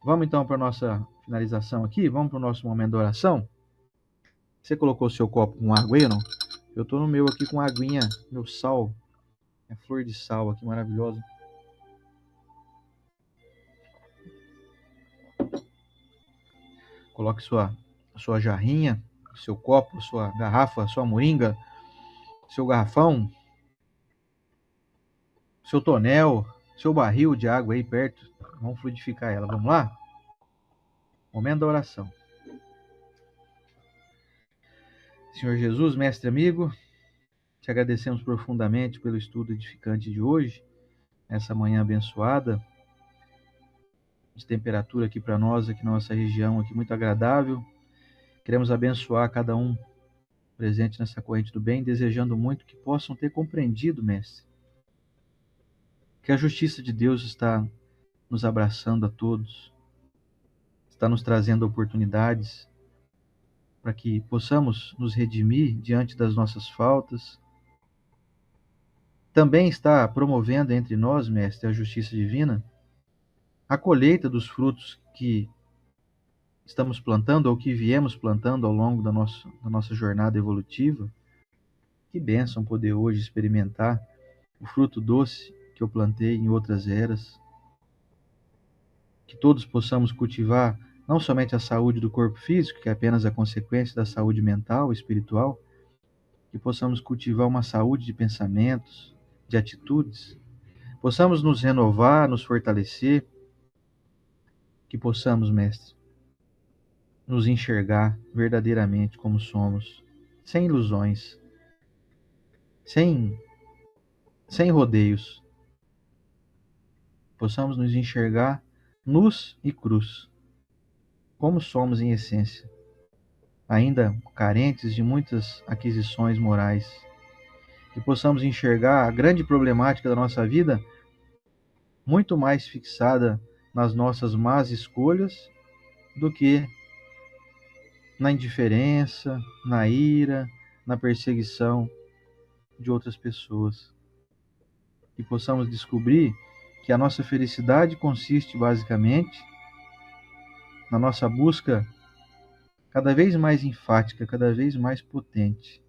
Vamos então para nossa finalização aqui? Vamos para o nosso momento da oração? Você colocou o seu copo com água aí ou não? Eu tô no meu aqui com aguinha, meu sal. É flor de sal aqui, maravilhosa. Coloque sua jarrinha, seu copo, sua garrafa, sua moringa, seu garrafão, seu tonel, seu barril de água aí perto. Vamos fluidificar ela. Vamos lá? Momento da oração. Senhor Jesus, mestre amigo, te agradecemos profundamente pelo estudo edificante de hoje, essa manhã abençoada, de temperatura aqui para nós, aqui na nossa região, aqui muito agradável. Queremos abençoar cada um presente nessa corrente do bem, desejando muito que possam ter compreendido, mestre, que a justiça de Deus está nos abraçando a todos, está nos trazendo oportunidades para que possamos nos redimir diante das nossas faltas. Também está promovendo entre nós, mestre, a justiça divina, a colheita dos frutos que estamos plantando ou que viemos plantando ao longo da nossa jornada evolutiva. Que bênção poder hoje experimentar o fruto doce que eu plantei em outras eras. Que todos possamos cultivar não somente a saúde do corpo físico, que é apenas a consequência da saúde mental e espiritual, que possamos cultivar uma saúde de pensamentos, de atitudes, possamos nos renovar, nos fortalecer, que possamos, mestre, nos enxergar verdadeiramente como somos, sem ilusões, sem rodeios. Possamos nos enxergar nus e crus, como somos em essência, ainda carentes de muitas aquisições morais. Que possamos enxergar a grande problemática da nossa vida muito mais fixada nas nossas más escolhas do que na indiferença, na ira, na perseguição de outras pessoas. Que possamos descobrir que a nossa felicidade consiste basicamente na nossa busca cada vez mais enfática, cada vez mais potente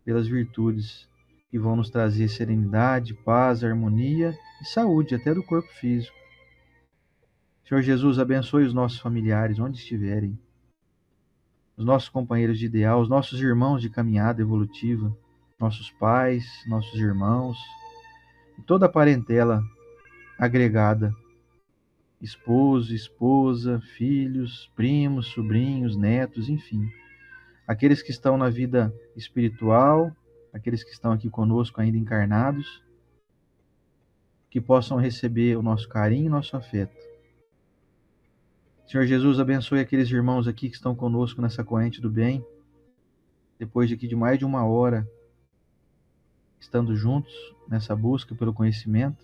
pelas virtudes que vão nos trazer serenidade, paz, harmonia e saúde, até do corpo físico. Senhor Jesus, abençoe os nossos familiares, onde estiverem, os nossos companheiros de ideal, os nossos irmãos de caminhada evolutiva, nossos pais, nossos irmãos, e toda a parentela agregada, esposo, esposa, filhos, primos, sobrinhos, netos, enfim. Aqueles que estão na vida espiritual, aqueles que estão aqui conosco ainda encarnados, que possam receber o nosso carinho e nosso afeto. Senhor Jesus, abençoe aqueles irmãos aqui que estão conosco nessa corrente do bem, depois de aqui de mais de uma hora, estando juntos nessa busca pelo conhecimento,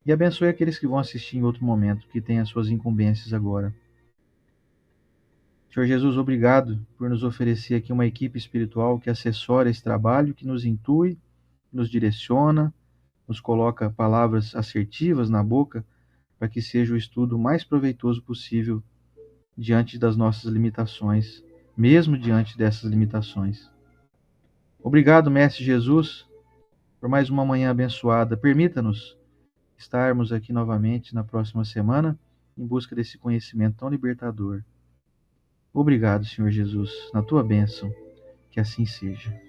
e abençoe aqueles que vão assistir em outro momento, que têm as suas incumbências agora. Senhor Jesus, obrigado por nos oferecer aqui uma equipe espiritual que assessora esse trabalho, que nos intui, nos direciona, nos coloca palavras assertivas na boca, para que seja o estudo mais proveitoso possível diante das nossas limitações, mesmo diante dessas limitações. Obrigado, Mestre Jesus, por mais uma manhã abençoada. Permita-nos estarmos aqui novamente na próxima semana em busca desse conhecimento tão libertador. Obrigado, Senhor Jesus, na tua bênção, que assim seja.